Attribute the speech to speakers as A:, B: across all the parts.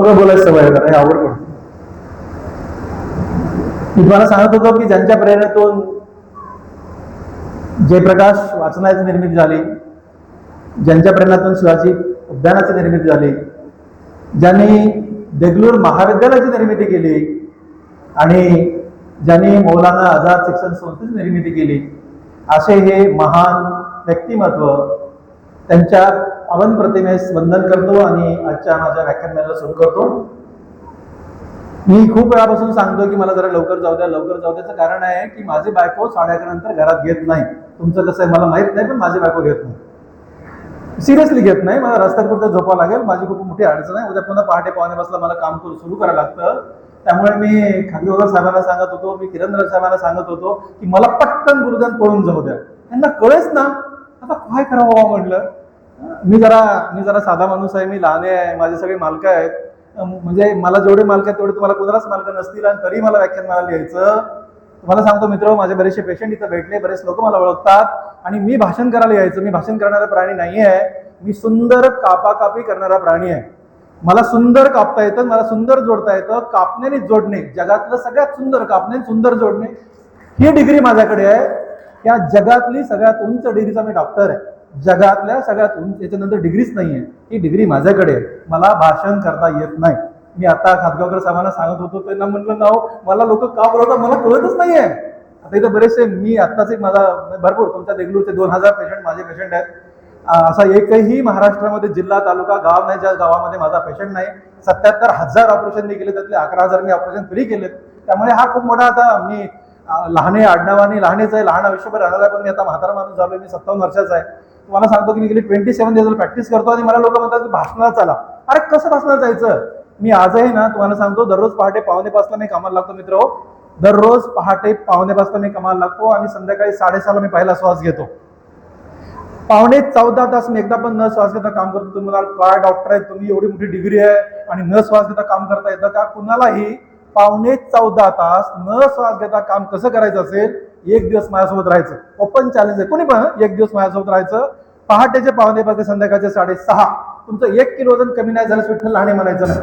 A: सगळं बोलायचं सवय आहे, हे आवड पडतो. मी तुम्हाला सांगत होतो की ज्यांच्या प्रेरणेतून जयप्रकाश वाचनाची निर्मिती झाली, ज्यांच्या प्रेरणेतून शिवाजी उद्यानाची निर्मिती झाली, ज्यांनी देगलूर महाविद्यालयाची निर्मिती केली आणि ज्यांनी मौलाना आझाद शिक्षण संस्थेची निर्मिती केली, असे हे महान व्यक्तिमत्व, त्यांच्या पावन प्रतिमेस वंदन करतो आणि आजच्या माझ्या व्याख्यानमालेला सुरू करतो. मी खूप वेळापासून सांगतो की मला जरा लवकर जाऊ द्या, लवकर जाऊ द्याचं कारण आहे की माझी बायको 11:30 नंतर घरात घेत नाही. तुमचं कसं आहे मला माहित नाही, पण माझी बायको घेत नाही, सिरियसली घेत नाही. मला रस्त्यात कुठं झोपावं लागेल, माझी खूप मोठी अडचण आहे. उद्या पुन्हा पहाटे 5:45 मला काम सुरू करायला लागतं. त्यामुळे मी खांदेकर साहेबांना सांगत होतो, मी किरणराज साहेबांना सांगत होतो की मला पटकन गुरुदान पळून जाऊ द्या. त्यांना कळेच ना, आता काय करावं म्हटलं. मी जरा साधा माणूस आहे, मी लहान आहे, माझे सगळे मालक आहेत. म्हणजे मला जेवढे मालक आहेत तेवढे तुम्हाला कोणालाच मालक नसतील, आणि तरी मला व्याख्यानमाला यायचं. तुम्हाला सांगतो मित्र, माझे बरेचसे पेशंट इथं भेटले, बरेच लोक मला ओळखतात, आणि मी भाषण करायला यायचं. मी भाषण करणारा प्राणी नाही आहे, मी सुंदर कापाकापी करणारा प्राणी आहे. मला सुंदर कापता येतं, मला सुंदर जोडता येतं. कापण्याने जोडणे, जगातलं सगळ्यात सुंदर कापणे, सुंदर जोडणे, ही डिग्री माझ्याकडे आहे. या जगातली सगळ्यात उंच डिग्रीचा मी डॉक्टर आहे, जगातल्या सगळ्यात उंच, याच्यानंतर डिग्रीच नाहीये, ही डिग्री माझ्याकडे आहे. मला भाषण करता येत नाही. मी आता खातगावकर साहेबांना सांगत होतो, त्यांना म्हणलं नाव मला लोक का बोलवतात मला कळतच नाहीये. आता इथं बरेचसे, मी आत्ताच एक माझा भरपूर तुमच्या देगलूरचे 2000 पेशंट माझे पेशंट आहेत. असा एकही महाराष्ट्रामध्ये जिल्हा तालुका गाव नाही ज्या गावामध्ये माझा पेशंट नाही. 77,000 ऑपरेशन मी केले, त्यातले 11,000 मी ऑपरेशन फ्री केलेत. त्यामुळे हा खूप मोठा, आता मी लहाने आडनावाने लहानेच आहे, लहान आयुष्यभर राहणार आहे, पण मी आता म्हातारा माणूस झालोय, मी 57 वर्षाचा आहे. तुम्हाला सांगतो की मी गेली 27 दिवस प्रॅक्टिस करतो, आणि मला लोक म्हणतात की भाषणाला चला. अरे कसं भाषणाला जायचं. मी आजही ना तुम्हाला सांगतो, दररोज पहाटे 5:45 मी कामाला लागतो मित्र. दररोज पहाटे 5:45 मी कामाला लागतो, आणि संध्याकाळी 6:30 मी पहिला श्वास घेतो. 14.5 तास मी एकदा पण न श्वास घेता काम करतो. तुम्हाला काय डॉक्टर आहे तुम्ही, एवढी मोठी डिग्री आहे आणि न श्वास घेता काम करता येतं का? कुणालाही 14.5 तास न श्वास घेता काम कसं करायचं असेल, एक दिवस माझ्यासोबत राहायचं. ओपन चॅलेंज आहे, कोणी पण एक दिवस माझ्यासोबत राहायचं. पहाटेचे 5:45 ते संध्याकाळचे 6:30. तुमचं 1 किलो वजन कमी नाही झालं, विठ्ठल लहाने म्हणायचं नाही.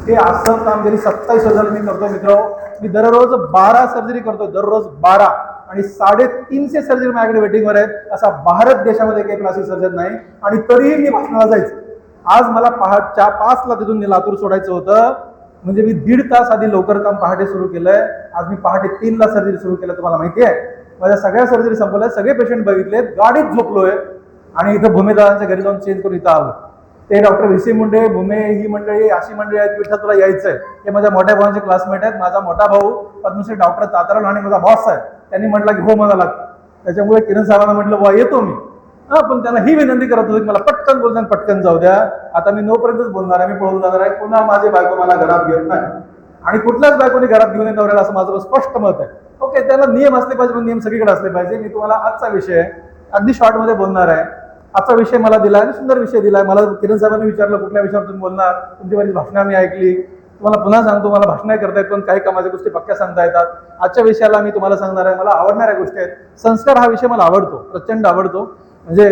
A: हे असं काम गेली 27 वर्षाला मी करतो मित्र. मी दररोज 12 सर्जरी करतो, दररोज 12, आणि 350 सर्जरी माझ्याकडे वेटिंगवर आहेत. असा भारत देशामध्ये काही प्लास्टिक सर्जन नाही, आणि तरीही मी भाषणाला जायचं. आज मला पहाटच्या 5ला तिथून लातूर सोडायचं होतं, म्हणजे मी 1.5 तास आधी लवकर काम पहाटे सुरू केलंय. आज मी पहाटे 3ला सर्जरी सुरू केलं. तुम्हाला माहिती आहे, माझ्या सगळ्या सर्जरी संपल्या, सगळे पेशंट बघितलेत, गाडीत झोपलोय, आणि इथं भूमेदारांच्या घरी जाऊन चेंज करून इथं आलो. ते डॉक्टर व्ही.सी. मुंडे, भूमे, ही मंडळी अशी मंडळी आहेत, विठ्ठल तुला यायचंय. हे माझ्या मोठ्या भावांचे क्लासमेट आहेत. माझा मोठा भाऊ पद्मश्री डॉक्टर ताताराव लहाने माझा बॉस आहे. त्यांनी म्हटलं की हो मला लागतं. त्याच्यामुळे किरण साहेबांना म्हटलं वा येतो मी. पण त्यांना ही विनंती करत होतो की मला पटकन बोलताना पटकन जाऊ द्या. आता मी नोपर्यंतच बोलणार आहे, मी पळून जाणार आहे. पुन्हा माझी बायको मला घरात घेत नाही, आणि कुठल्याच बायकोने घरात घेऊन येणार असं माझं स्पष्ट मत आहे. ओके, त्याला नियम असले पाहिजे, पण नियम सगळीकडे असले पाहिजे. मी तुम्हाला आजचा विषय अगदी शॉर्टमध्ये बोलणार आहे. आजचा विषय मला दिलाय, सुंदर विषय दिलाय. मला किरण साहेबांनी विचारलं कुठल्या विषयावर तुम्ही बोलणार, तुमची बरीच भाषणं मी ऐकली. तुम्हाला पुन्हा सांगतो, मला भाषण करता येत, पण काही कामाच्या गोष्टी पक्क्या सांगता येतात. आजच्या विषयाला मी तुम्हाला सांगणार आहे, मला आवडणाऱ्या गोष्टी आहेत. संस्कार हा विषय मला आवडतो, प्रचंड आवडतो. म्हणजे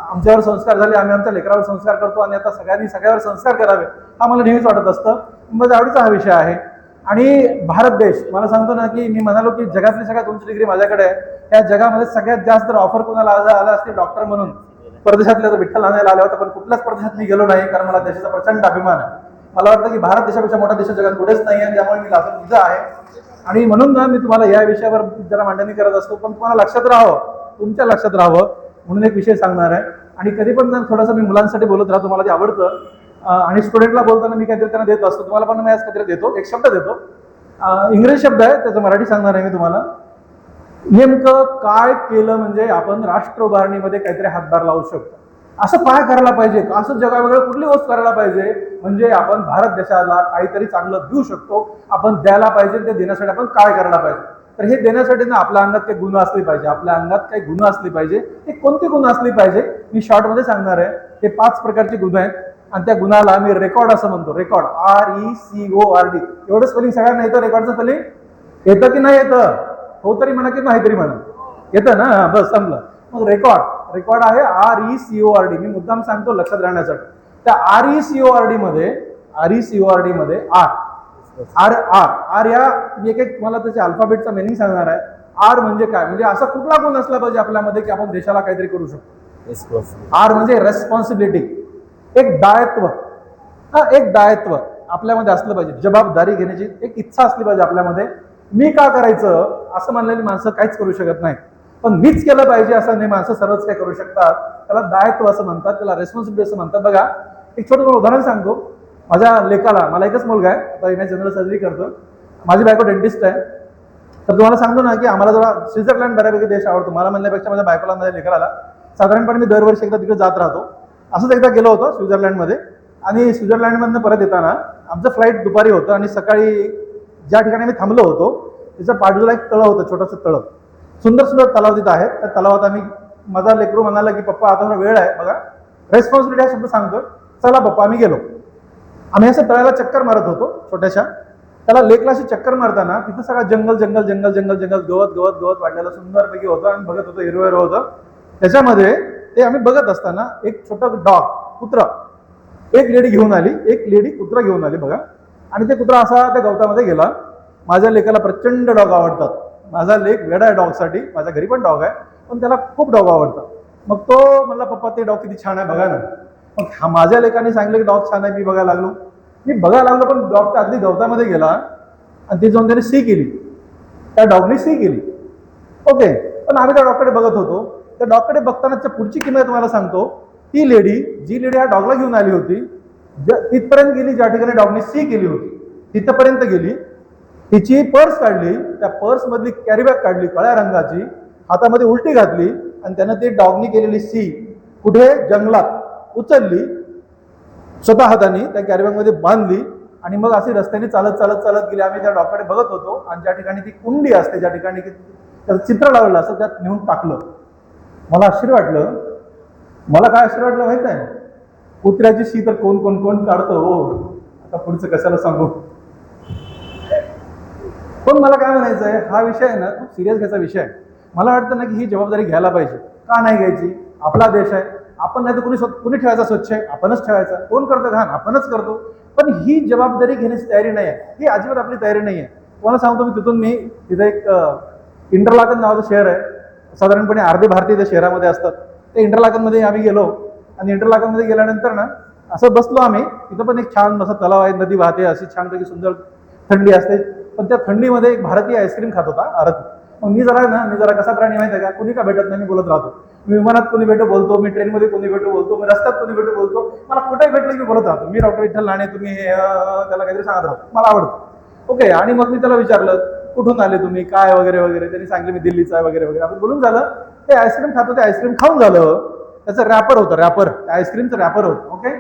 A: आमच्यावर संस्कार झाले, आम्ही आमच्या लेकरावर संस्कार करतो, आणि आता सगळ्यांनी सगळ्यावर संस्कार करावे हा मला नेहमीच वाटत असतं. माझ्या आवडीचा हा विषय आहे. आणि भारत देश, मला सांगतो ना की मी म्हणालो की जगातली सगळ्यात उंच डिग्री माझ्याकडे आहे. या जगामध्ये सगळ्यात जास्त ऑफर कोणाला आला असते डॉक्टर म्हणून, परदेशातल्या विठ्ठल आणायला आल्या होता, पण कुठल्याच परदेशात मी गेलो नाही, कारण मला देशाचा प्रचंड अभिमान आहे. मला वाटतं की भारत देशापेक्षा मोठा देश जगात कुठेच नाही आहे, त्यामुळे मी लातूर तुझा आहे. आणि म्हणून ना मी तुम्हाला या विषयावर जरा मांडणी करत असतो, पण तुम्हाला लक्षात राहावं, तुमच्या लक्षात राहावं म्हणून एक विषय सांगणार आहे. आणि कधी पण थोडंसं मी मुलांसाठी बोलत राहतो, मला ते आवडतं. आणि स्टुडंटला बोलताना मी काहीतरी त्यांना देत असतो. तुम्हाला पण मी आज काहीतरी देतो, एक शब्द देतो. इंग्रजी शब्द आहे, त्याचं मराठी सांगणार आहे मी तुम्हाला. नेमकं काय केलं म्हणजे आपण राष्ट्र उभारणीमध्ये काहीतरी हातभार लावू शकतो, असं काय करायला पाहिजे, असं जगावेगळं कुठली गोष्ट करायला पाहिजे म्हणजे आपण भारत देशाला काहीतरी चांगलं देऊ शकतो, आपण द्यायला पाहिजे. ते देण्यासाठी आपण काय करायला पाहिजे. तर हे देण्यासाठी ना आपल्या अंगात काही गुण असले पाहिजे, आपल्या अंगात काही गुण असले पाहिजे. ते कोणते गुण असले पाहिजे मी शॉर्टमध्ये सांगणार आहे. ते 5 प्रकारचे गुण आहेत, आणि त्या गुणाला मी रेकॉर्ड असं म्हणतो. Record, RECORD. एवढं स्पेलिंग सगळ्यांना येतं. रेकॉर्डचं स्पेलिंग येतं की नाही येतं? हो तरी म्हणा की नाही तरी म्हणा, येतं ना, बस संपलं. मग रेकॉर्ड आहे RECORD. मी मुद्दाम सांगतो लक्षात राहण्यासाठी. त्या RECORD मध्ये RECORD मध्ये आर आर आर आर या मी एक एक मला त्याच्या अल्फाबेटचा मिनिंग सांगणार आहे. आर म्हणजे काय, म्हणजे असा कुठला गुण असला पाहिजे आपल्यामध्ये की आपण देशाला काहीतरी करू शकतो. आर म्हणजे रेस्पॉन्सिबिलिटी, एक दायित्व. एक दायित्व आपल्यामध्ये असलं पाहिजे, जबाबदारी घेण्याची एक इच्छा असली पाहिजे आपल्यामध्ये. मी का करायचं असं म्हणलेली माणसं काहीच करू शकत नाही, पण मीच केलं पाहिजे असं नाही माणसं सर्वच काय करू शकतात. त्याला दायित्व असं म्हणतात, त्याला रेस्पॉन्सिबिलिटी असं म्हणतात. बघा एक छोटं उदाहरण सांगतो. माझ्या लेकाला, मला एकच मुलगा आहे, आता मी जनरल सर्जरी करतो. माझी बायको डेंटिस्ट आहे. तर तुम्हाला सांगतो ना की आम्हाला जरा स्वित्झर्लंड बऱ्यापैकी देश आवडतो. मला म्हणण्यापेक्षा माझ्या बायकोला, माझ्या लेकराला साधारणपणे मी दरवर्षी एकदा तिकडे जात राहतो. असंच एकदा गेलो होतो स्वित्झर्लंडमध्ये, आणि स्वित्झर्लंडमधनं परत येताना आमचं फ्लाईट दुपारी होतं आणि सकाळी ज्या ठिकाणी आम्ही थांबलो होतो त्याच्या बाजूला एक तळं होतं, छोटंसं तळं. सुंदर सुंदर तलाव तिथं आहेत. त्या तलावात आम्ही, माझा लेकरू म्हणाला की पप्पा आता वेळ आहे, बघा रेस्पॉन्सिबिलिटी हा शब्द सांगतोय, चला पप्पा. आम्ही गेलो. आम्ही असं तळ्याला चक्कर मारत होतो छोट्याशा. त्याला लेकला अशी चक्कर मारताना तिथं सगळा जंगल जंगल जंगल जंगल जंगल, गवत गवत गवत वाढलेलं सुंदरपैकी होतं. आम्ही बघत होतो, हिरवं हिरवं होतं. त्याच्यामध्ये ते आम्ही बघत असताना एक छोटं डॉग, कुत्रा, एक लेडी घेऊन आली, एक लेडी कुत्रा घेऊन आली बघा. आणि ते कुत्रा असा त्या गवतामध्ये गेला. माझ्या लेकाला प्रचंड डॉग आवडतात. माझा लेक वेडा आहे डॉगसाठी. माझ्या घरी पण डॉग आहे, पण त्याला खूप डॉग आवडतात. मग तो म्हणला पप्पा ते डॉग किती छान आहे बघा ना. मग माझ्या लेकाने सांगितलं की डॉग छान आहे. मी बघायला लागलो, पण डॉग तर अगदी गवतामध्ये गेला आणि ती जाऊन त्याने सी केली. त्या डॉगने सी केली. ओके, पण आम्ही त्या डॉगकडे बघत होतो. त्या डॉगकडे बघतानाच्या पुढची किंमत तुम्हाला सांगतो. ती लेडी, जी लेडी ह्या डॉगला घेऊन आली होती, तिथपर्यंत गेली ज्या ठिकाणी डॉगने सी केली होती, तिथपर्यंत गेली. तिची पर्स काढली, त्या पर्स मधली कॅरीबॅग काढली काळ्या रंगाची, हातामध्ये उलटी घातली आणि त्यानं ती डॉगनी केलेली सी कुठे, जंगलात उचलली, स्वतः हाताने त्या कॅरीबॅग मध्ये बांधली आणि मग अशी रस्त्याने चालत चालत चालत गेली. आम्ही त्या डॉगकडे बघत होतो आणि ज्या ठिकाणी ती कुंडी असते, ज्या ठिकाणी त्याचं चित्र लावलेलं असतं, त्यात नेऊन टाकलं. मला आश्चर्य वाटलं. मला काय आश्चर्य वाटलं माहित आहे, कुत्र्याची शी तर कोण कोण कोण काढतो हो. आता पुढचं कशाला सांगू. पण मला काय म्हणायचं आहे, हा विषय आहे ना खूप सिरियस घ्यायचा विषय आहे. मला वाटतं ना की ही जबाबदारी घ्यायला पाहिजे. का नाही घ्यायची, आपला देश आहे. आपण नाही तर कुणी ठेवायचा स्वच्छ आहे, आपणच ठेवायचा. कोण करतं घाण, आपणच करतो. पण ही जबाबदारी घेण्याची तयारी नाही आहे, ही अजिबात आपली तयारी नाही आहे. तुम्हाला सांगतो मी, मी तिथे एक इंटरलाकन नावाचं शहर आहे, साधारणपणे अर्धे भारतीय त्या शहरामध्ये असतात. त्या इंटरलाकनमध्ये आम्ही गेलो आणि इंटरलाकनमध्ये गेल्यानंतर ना असं बसलो आम्ही. तिथं पण एक छान असं तलाव आहे, नदी वाहते, अशी छानपैकी सुंदर थंडी असते. पण त्या थंडीमध्ये एक भारतीय आईस्क्रीम खात होता आरत. मग मी जरा कसा प्राणी माहिती आहे का, कुणी का भेटत नाही मी बोलत राहतो. मी विमानात कोणी भेटो बोलतो, मी ट्रेनमध्ये कोणी भेटो बोलतो, मी रस्त्यात कोणी भेटो बोलतो. मला कुठेही भेटलं की मी बोलत राहतो. मी डॉक्टर विठ्ठल लाणे, तुम्ही त्याला काहीतरी सांगत राहतो, मला आवडतं. ओके, आणि मग मी त्याला विचारलं कुठून आले तुम्ही, काय वगैरे वगैरे. त्यांनी सांगितलं मी दिल्लीचा आहे वगैरे वगैरे. आपण बोलून झालं. ते आईस्क्रीम खातो, ते आईस्क्रीम खाऊन झालं. त्याचं रॅपर होतं, रॅपर, त्या आईस्क्रीमचं रॅपर होतं. ओके,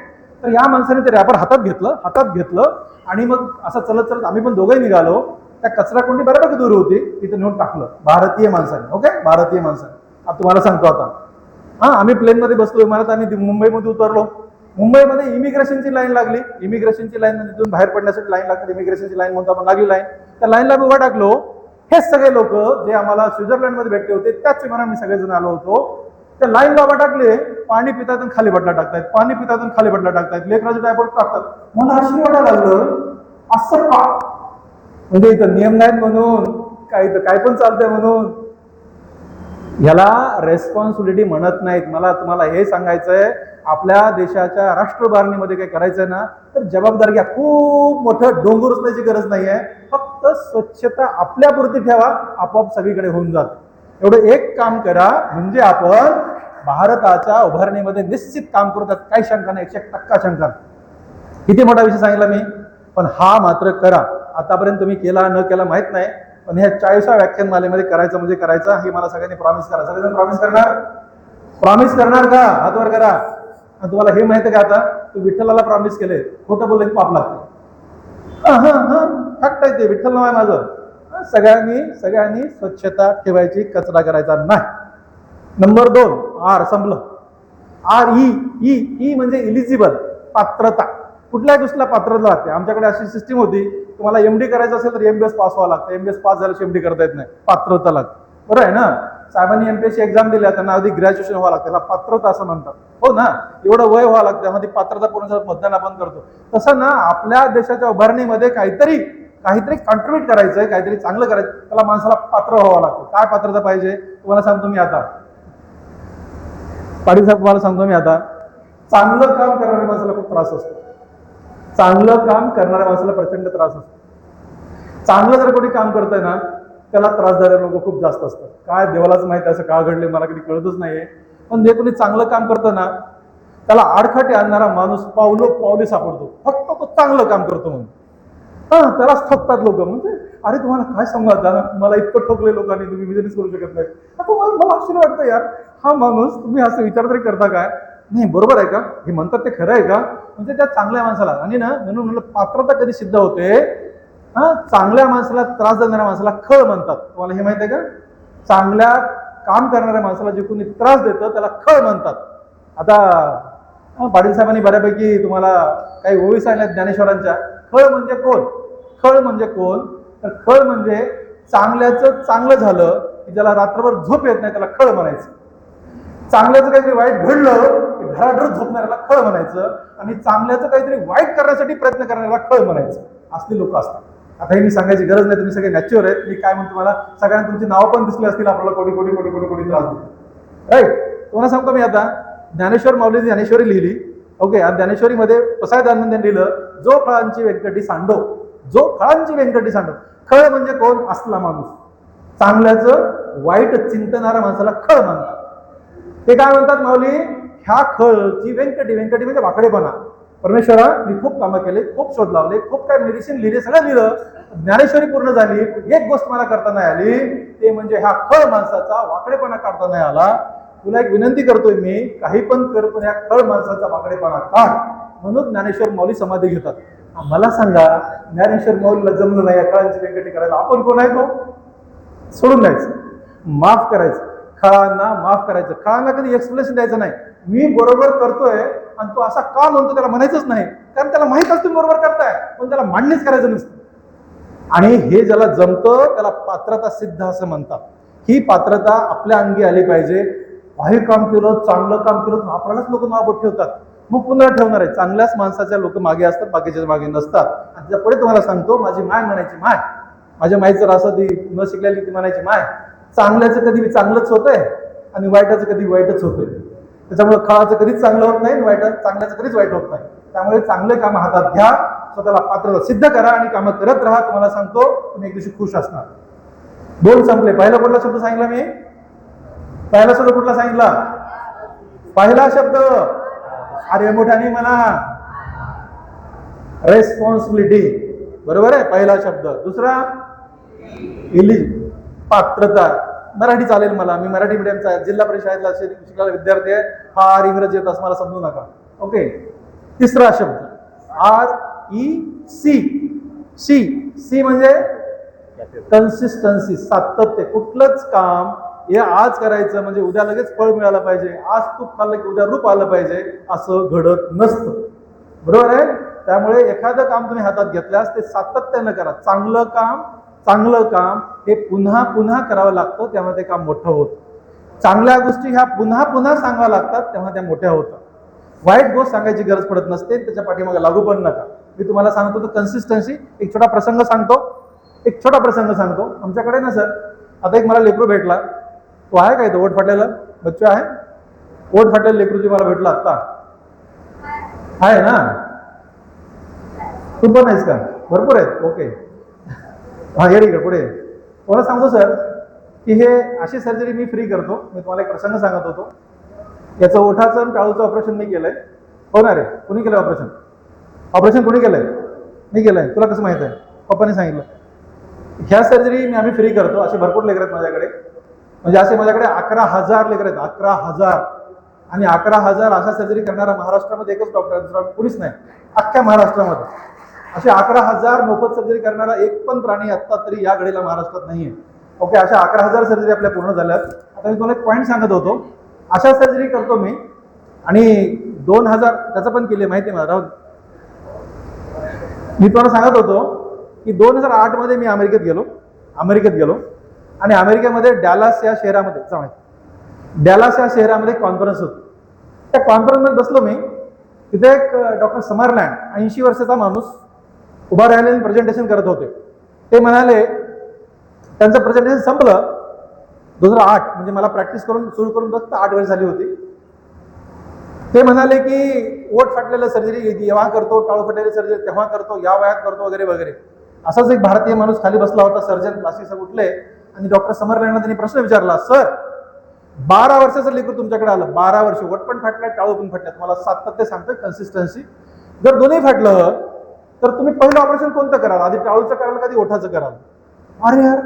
A: तर या माणसाने ते रॅपर हातात घेतलं आणि मग असं चलत चलत आम्ही पण दोघंही निघालो. त्या कचरा कोंडी बऱ्यापैकी दूर होती, तिथं नेऊन टाकलं भारतीय माणसाने. ओके, भारतीय माणसाने. आता तुम्हाला सांगतो आता, आम्ही प्लेनमध्ये बसलो, विमानात आम्ही मुंबईमध्ये उतरलो. मुंबईमध्ये इमिग्रेशनची लाईन लागली. इमिग्रेशनची लाईन म्हणजे तिथून बाहेर पडण्यासाठी लाईन लागते, इमिग्रेशनची लाईन म्हणतो आपण, लागली लाईन. त्या लाईनला मी उभा टाकलो. हेच सगळे लोक जे आम्हाला स्वित्झर्लंडमध्ये भेटले होते, त्याच विमानात मी सगळेजण आलो होतो. त्या लाईनला उभा टाकले, पाणी पितातून खाली बटला टाकतायत, पाणी पितातून खाली बटला टाकतायत, लेकराचे डायपर टाकतात. मला आश्चर्य वाटायला लागलं, असं का? म्हणजे इथं नियम नाहीत म्हणून, काय पण चालतंय म्हणून. ह्याला रेस्पॉन्सिबिलिटी म्हणत नाहीत. मला तुम्हाला हे सांगायचंय, आपल्या देशाच्या राष्ट्रभारणीमध्ये काय करायचंय ना, तर जबाबदारी घ्या. खूप मोठं डोंगर उचलायची गरज नाहीये. फक्त स्वच्छता आपल्यापुरती ठेवा, आपोआप सगळीकडे होऊन जात. एवढं एक काम करा, म्हणजे आपण भारताच्या उभारणीमध्ये निश्चित काम करू. त्यात काही शंका नाही, 100% शंका. किती मोठा विषय सांगितला मी, पण हा मात्र करा. आतापर्यंत तुम्ही केला न केला माहित नाही, पण ह्या 40व्या व्याख्यानमालेमध्ये करायचं म्हणजे करायचं. हे मला सगळ्यांनी प्रॉमिस करा. सगळेजण प्रॉमिस करणार का? हात वर करा. तुम्हाला हे माहिती का, आता तू विठ्ठलाला प्रॉमिस केले, खोटं बोलले की पाप लागते. फक्त ते विठ्ठल नाव आहे माझं. सगळ्यांनी स्वच्छता ठेवायची, कचरा करायचा नाही. नंबर 2, आर संपलं. ई म्हणजे इलिजिबल, पात्रता. कुठल्याही गोष्टीला पात्रता लागते. आमच्याकडे अशी सिस्टीम होती, तुम्हाला MD करायचं असेल तर MBS पास व्हावं लागतं. MBS पास झाल्याशिवाय MD करता येत नाही, पात्रता लागते. बरं आहे ना. साहेबांनी एमपीएससी एक्झाम दिल्या, त्यांना अगदी ग्रॅज्युएशन व्हावं लागतं, त्याला पात्रता असं म्हणतात. हो ना, एवढं वय व्हावं लागतं, त्यामध्ये पात्रता पूर्ण मतदान आपण करतो. तसं ना आपल्या देशाच्या उभारणीमध्ये काहीतरी कॉन्ट्रीब्यूट करायचंय, काहीतरी चांगलं करायचं, त्याला माणसाला पात्र व्हावं लागतं. काय पात्रता पाहिजे तुम्हाला सांगतो मी आता, पाटील साहेब तुम्हाला सांगतो मी आता. चांगलं काम करणाऱ्या माणसाला खूप त्रास असतो. चांगलं काम करणाऱ्या माणसाला प्रचंड त्रास असतो. चांगलं जर कोणी काम करतंय ना त्याला त्रास देणारे लोक खूप जास्त असतात. काय देवालाच माहिती असं का घडले मला कधी कळतच नाहीये. पण जे कोणी चांगलं काम करतं ना त्याला आडखाटी आणणारा माणूस पावली सापडतो, फक्त तो चांगलं काम करतो म्हणून. त्यालाच ठोकतात लोक. म्हणजे अरे तुम्हाला काय सांगू आता, मला इतकं ठोकले लोकांनी, तुम्ही बिझनेस करू शकत नाही. मला आश्चर्य वाटतं यार, हा माणूस तुम्ही असं विचार तरी करता काय? नाही बरोबर आहे का हे म्हणतात ते खरं आहे का? म्हणजे त्या चांगल्या माणसाला आणि ना म्हणून पात्रता कधी सिद्ध होते, चांगल्या माणसाला त्रास देणाऱ्या माणसाला खळ म्हणतात. तुम्हाला हे माहिती आहे का? चांगल्या काम करणाऱ्या माणसाला जे कोणी त्रास देतं त्याला खळ म्हणतात. आता पाटील साहेबांनी बऱ्यापैकी तुम्हाला काही ओवी सांगितल्या ज्ञानेश्वरांच्या. खळ म्हणजे कोण? खळ म्हणजे कोण? तर खळ म्हणजे चांगल्याचं चांगलं झालं की ज्याला रात्रभर झोप येत नाही त्याला खळ म्हणायचं. चांगल्याचं काहीतरी वाईट घडलं की घराघर झोपणाऱ्याला खळ म्हणायचं. आणि चांगल्याचं काहीतरी वाईट करण्यासाठी प्रयत्न करणाऱ्याला खळ म्हणायचं. असली लोक असतात. आता हे मी सांगायची गरज नाही, तुम्ही सगळे मॅच्युअर आहेत. मी काय म्हणतो, मला सगळ्यांना तुमची नावं पण दिसली असतील, आपल्याला कोणी कोणी कोणी कोणी कोणी त्रास देतो. राईट, तुम्हाला सांगतो मी आता. ज्ञानेश्वर माऊलीने ज्ञानेश्वरी लिहिली. ओके, आणि ज्ञानेश्वरीमध्ये पसायदानंद यांनी लिहिलं, जो फळांची व्यंकटी सांडो, जो फळांची व्यंकटी सांडो. खळ म्हणजे कोण? असला माणूस. चांगल्याचं वाईट चिंतणाऱ्या माणसाला खळ म्हणतात. ते काय म्हणतात माऊली, ह्या खळची व्यंकटी म्हणजे वाकडेपणा. परमेश्वरा मी खूप कामं केले, खूप शोध लावले, खूप काय मेडिसिन लिहिले, सगळं लिहिलं, ज्ञानेश्वरी पूर्ण झाली, एक गोष्ट मला करता नाही आली, ते म्हणजे ह्या खळ माणसाचा वाकडेपणा काढता नाही आला. तुला एक विनंती करतोय मी, काही पण कर पण ह्या खळ माणसाचा वाकडेपणा काढ. म्हणून ज्ञानेश्वर माऊली समाधी घेतात. मला सांगा, ज्ञानेश्वर माऊलीला जमलं नाही या खळांची व्यंकटी करायला, आपण कोण आहे तो? सोडून द्यायचं, माफ करायचं, खळांना माफ करायचं. खळांना कधी एक्सप्लेनेशन द्यायचं नाही, मी बरोबर करतोय आणि तो असा का म्हणतो त्याला म्हणायचंच नाही, कारण त्याला माहित असतं बरोबर करताय, पण त्याला मान्यच करायचं नसतं. आणि हे ज्याला जमतं त्याला पात्रता सिद्ध असं म्हणतात. ही पात्रता आपल्या अंगी आली पाहिजे. वाईट काम केलं, चांगलं काम केलं तर आपल्यालाच लोक नाव ठेवतात, मग पुन्हा ठेवणार आहे. चांगल्याच माणसाच्या लोक मागे असतात, बाकीच्या मागे नसतात. आणि त्याच्या पुढे तुम्हाला सांगतो, माझी माय म्हणायची, माय माझ्या माईचं जर असं ती न शिकलेली ती म्हणायची, माय चांगल्याचं कधी चांगलंच होतंय आणि वाईटाचं कधी वाईटच होतंय. त्याच्यामुळे खळाचं कधीच चांगलं होत नाही, चांगल्याचं कधीच वाईट होत नाही. त्यामुळे चांगले काम हातात घ्या, स्वतःला पात्रता सिद्ध करा आणि कामं करत राहा. तुम्हाला सांगतो तुम्ही एक दिवशी खुश असणार. दोन संपले. पहिला कुठला शब्द सांगितला मी? पहिला शब्द कुठला सांगितला? पहिला शब्द अरे मोठ्याने म्हणा, रेस्पॉन्सिबिलिटी. बरोबर आहे, पहिला शब्द. दुसरा पात्रता. मराठी चालेल मला, मी मराठी मीडियमचा जिल्हा परिषदेला शिकलेला विद्यार्थी आहे. फार इंग्रजी येत असं मला समजू नका. ओके, तिसरा शब्द REC. सी म्हणजे कन्सिस्टन्सी, सातत्य. कुठलंच काम हे आज करायचं म्हणजे उद्या लगेच फळ मिळालं पाहिजे, आज तूप खाल्लं की उद्या रूप आलं पाहिजे, असं घडत नसतं. बरोबर आहे. त्यामुळे एखादं काम तुम्ही हातात घेतल्यास ते सातत्यानं करा. चांगलं काम हे पुन्हा पुन्हा करावं लागतं, तेव्हा ते काम मोठं होतं. चांगल्या गोष्टी ह्या पुन्हा पुन्हा सांगाव्या लागतात, तेव्हा त्या मोठ्या होतात. वाईट गोष्ट सांगायची गरज पडत नसते, त्याच्या पाठीमागे लागू पण नका. मी तुम्हाला सांगतो तर कन्सिस्टन्सी. एक छोटा प्रसंग सांगतो. आमच्याकडे ना सर, आता एक मला लेकरू भेटला. तो आहे काय, तो ओठ फाटलेला बच्चू आहे, ओठ फाटलेला लेकरूची मला भेटला आता. आहे ना? तू पण आहेस का? भरपूर आहेत. ओके, हा ये इकडे पुढे. तुम्हाला सांगतो सर की हे अशी सर्जरी मी फ्री करतो. मी तुम्हाला एक प्रसंग सांगत होतो. याचं ओठाचं आणि टाळूचं ऑपरेशन मी केलंय. हो ना रे, कुणी केलंय ऑपरेशन कुणी केलंय? मी केलंय. तुला कसं माहित आहे? पप्पाने सांगितलं. ह्या सर्जरी आम्ही फ्री करतो. असे भरपूर लेकर आहेत माझ्याकडे. म्हणजे असे माझ्याकडे 11,000 लेकर आहेत. 11,000. आणि 11,000 अशा सर्जरी करणारा महाराष्ट्रामध्ये एकच डॉक्टर आहे, दुसरा कुणीच नाही अख्ख्या महाराष्ट्रामध्ये. असे 11,000 मोफत सर्जरी करणारा एक पण प्राणी आत्ता तरी या घडीला महाराष्ट्रात नाहीये. ओके, अशा 11,000 सर्जरी आपल्या पूर्ण झाल्यात. आता मी तुम्हाला एक पॉईंट सांगत होतो. अशा सर्जरी करतो मी. आणि 2000 त्याचं पण केले माहिती आहे मला. राहू, मी तुम्हाला सांगत होतो की 2008 मध्ये मी अमेरिकेत गेलो. आणि अमेरिकेमध्ये डॅलास या शहरामध्ये डॅलास या शहरामध्ये कॉन्फरन्स होती. त्या कॉन्फरन्समध्ये बसलो मी. तिथे एक डॉक्टर समरलँड 80 वर्षाचा माणूस उभा राहिलेले प्रेझेंटेशन करत होते. ते म्हणाले, त्यांचं प्रेझेंटेशन संपलं 2008, म्हणजे मला प्रॅक्टिस करून सुरू करून फक्त 8 वर्ष झाली होती. ते म्हणाले की ओठ फाटलेलं सर्जरी जेव्हा करतो, टाळू फाटलेली सर्जरी तेव्हा करतो, या वयात करतो वगैरे वगैरे. असाच एक भारतीय माणूस खाली बसला होता, सर्जन प्लास्टिक उठले आणि डॉक्टर समरलँडला त्यांनी प्रश्न विचारला, सर 12 वर्षाचं लेकरू तुमच्याकडे आलं, 12 वर्ष, ओठ पण फाटलाय, टाळू पण फाटलाय, तुम्हाला सातत्य सांगतोय, कन्सिस्टन्सी, जर दोन्ही फाटलं तर तुम्ही पहिलं ऑपरेशन कोणतं कराल, आधी टाळूचं कराल कधी ओठाचं कराल? अरे यार,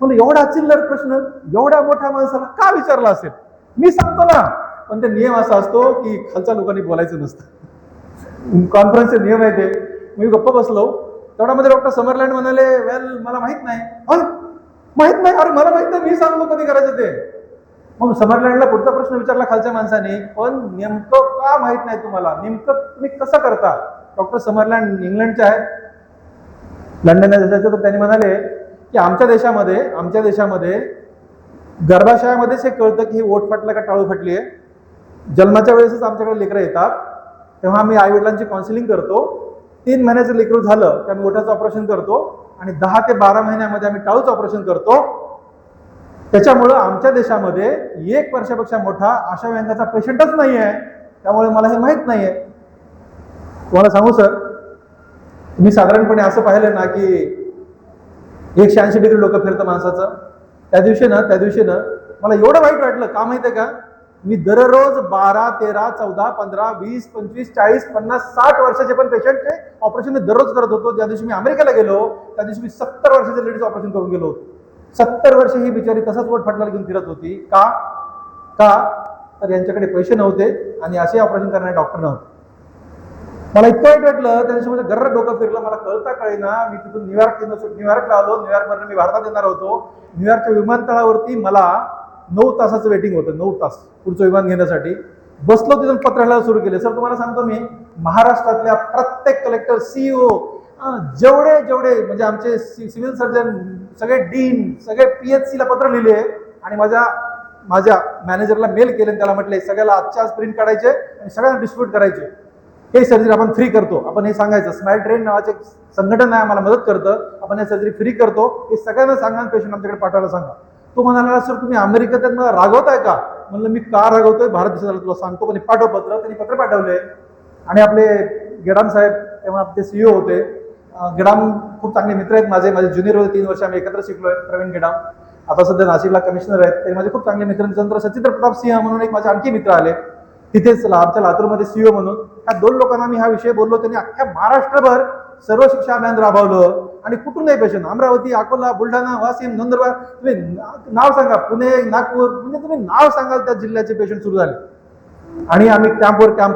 A: मला एवढा चिल्लर प्रश्न एवढ्या मोठ्या माणसाला का विचारला असेल? मी सांगतो ना, पण ते नियम असा असतो की खालच्या लोकांनी बोलायचं नसतं. कॉन्फरन्सचे नियम आहे ते. मी गप्प बसलो. तेवढ्यामध्ये डॉक्टर समरलँड म्हणाले, वेल मला माहित नाही. माहित नाही? अरे मला माहित नाही, मी सांगतो कधी करायचं ते. मग समरलँडला पुढचा प्रश्न विचारला खालच्या माणसाने, पण नेमकं का माहित नाही तुम्हाला, नेमकं तुम्ही कसं करता? डॉक्टर समरलँड इंग्लंडचे आहेत, लंडन या देशाचे. तर त्यांनी म्हणाले की आमच्या देशामध्ये गर्भाशयामध्येच हे कळतं की ही ओठ फाटला का टाळू फाटली आहे. जन्माच्या वेळेसच आमच्याकडे लेकरं येतात, तेव्हा आम्ही आई वडिलांची काउन्सिलिंग करतो. 3 महिन्याचं लेकरू झालं की आम्ही ओठाचं ऑपरेशन करतो आणि 10 ते 12 महिन्यामध्ये आम्ही टाळूचं ऑपरेशन करतो. त्याच्यामुळं आमच्या देशामध्ये 1 वर्षापेक्षा मोठा आशा व्यंगाचा पेशंटच नाही आहे. त्यामुळे मला हे माहीत नाही आहे. तुम्हाला सांगू सर, तुम्ही साधारणपणे असं पाहिलं ना की 180 डिग्री डोकं फिरतं माणसाचं. त्या दिवशी ना मला एवढं वाईट वाटलं का माहिती आहे का? मी दररोज 12, 13, 14, 15, 20, 25, 40, 50, 60 वर्षाचे पण पेशंटचे ऑपरेशन मी दररोज करत होतो. ज्या दिवशी मी अमेरिकेला गेलो त्या दिवशी मी 70 वर्षाच्या लेडीज ऑपरेशन करून गेलो होतो. 70 वर्ष ही बिचारी तसंच ओठ फाटल्याला घेऊन फिरत होती. का तर यांच्याकडे पैसे नव्हते आणि असे ऑपरेशन करणारे डॉक्टर नव्हते. मला इतकं वाईट वाटलं. त्या दिवशी माझं गर्र डोकं फिरलं. मला कळता कळेना. मी तिथून न्यूयॉर्कला आलो. न्यूयॉर्कवरून मी भारतात येणार होतो. न्यूयॉर्कच्या विमानतळावरती मला 9 तासाचं वेटिंग होतं. 9 तास पुढचं विमान घेण्यासाठी. बसलो तिथून पत्र लिहायला सुरू केले. सर तुम्हाला सांगतो मी, महाराष्ट्रातल्या प्रत्येक कलेक्टर, CEO, जेवढे म्हणजे आमचे सिव्हिल सर्जन, सगळे डीन, सगळे PHC ला पत्र लिहिले आणि माझ्या मॅनेजरला मेल केले. त्याला म्हटले सगळ्याला आजच्या आज प्रिंट काढायचे आणि सगळ्यांना डिस्ट्रीब्यूट करायचे. हे सर्जरी आपण फ्री करतो. आपण हे सांगायचं. स्माइल ट्रेन नावाचे संघटन आहे, आम्हाला मदत करतं. आपण हे सर्जरी फ्री करतो हे सगळ्यांना सांगा. पेशंट आमच्याकडे पाठवायला सांगा. तो म्हणाला, सर तुम्ही अमेरिकेत मला रागवताय का? म्हणलं मी का रागवतोय, भारत देशाला तुला सांगतो. पण पाठव पत्र. त्यांनी पत्र पाठवले आणि आपले गेडाम साहेब, तेव्हा आपले CEO होते. गेडाम खूप चांगले मित्र आहेत माझे ज्युनियर होते. 3 वर्ष आम्ही एकत्र शिकलोय. प्रवीण गेडाम आता सध्या नाशिकला कमिशनर आहेत. ते माझे खूप चांगले मित्र. नंतर सचिंद्र प्रताप सिंह म्हणून एक माझे आणखी मित्र आले तिथेच आमच्या लातूरमध्ये CEO म्हणून. ह्या 2 लोकांना मी हा विषय बोललो. त्यांनी अख्ख्या महाराष्ट्रभर सर्व शिक्षा अभियान राबवलं आणि कुठूनही पेशंट, अमरावती, अकोला, बुलढाणा, वाशिम, नंदुरबार, तुम्ही नाव सांगा, पुणे, नागपूर, म्हणजे तुम्ही नाव सांगाल त्या जिल्ह्याचे पेशंट सुरू झाले. आणि आम्ही कॅम्पवर काम.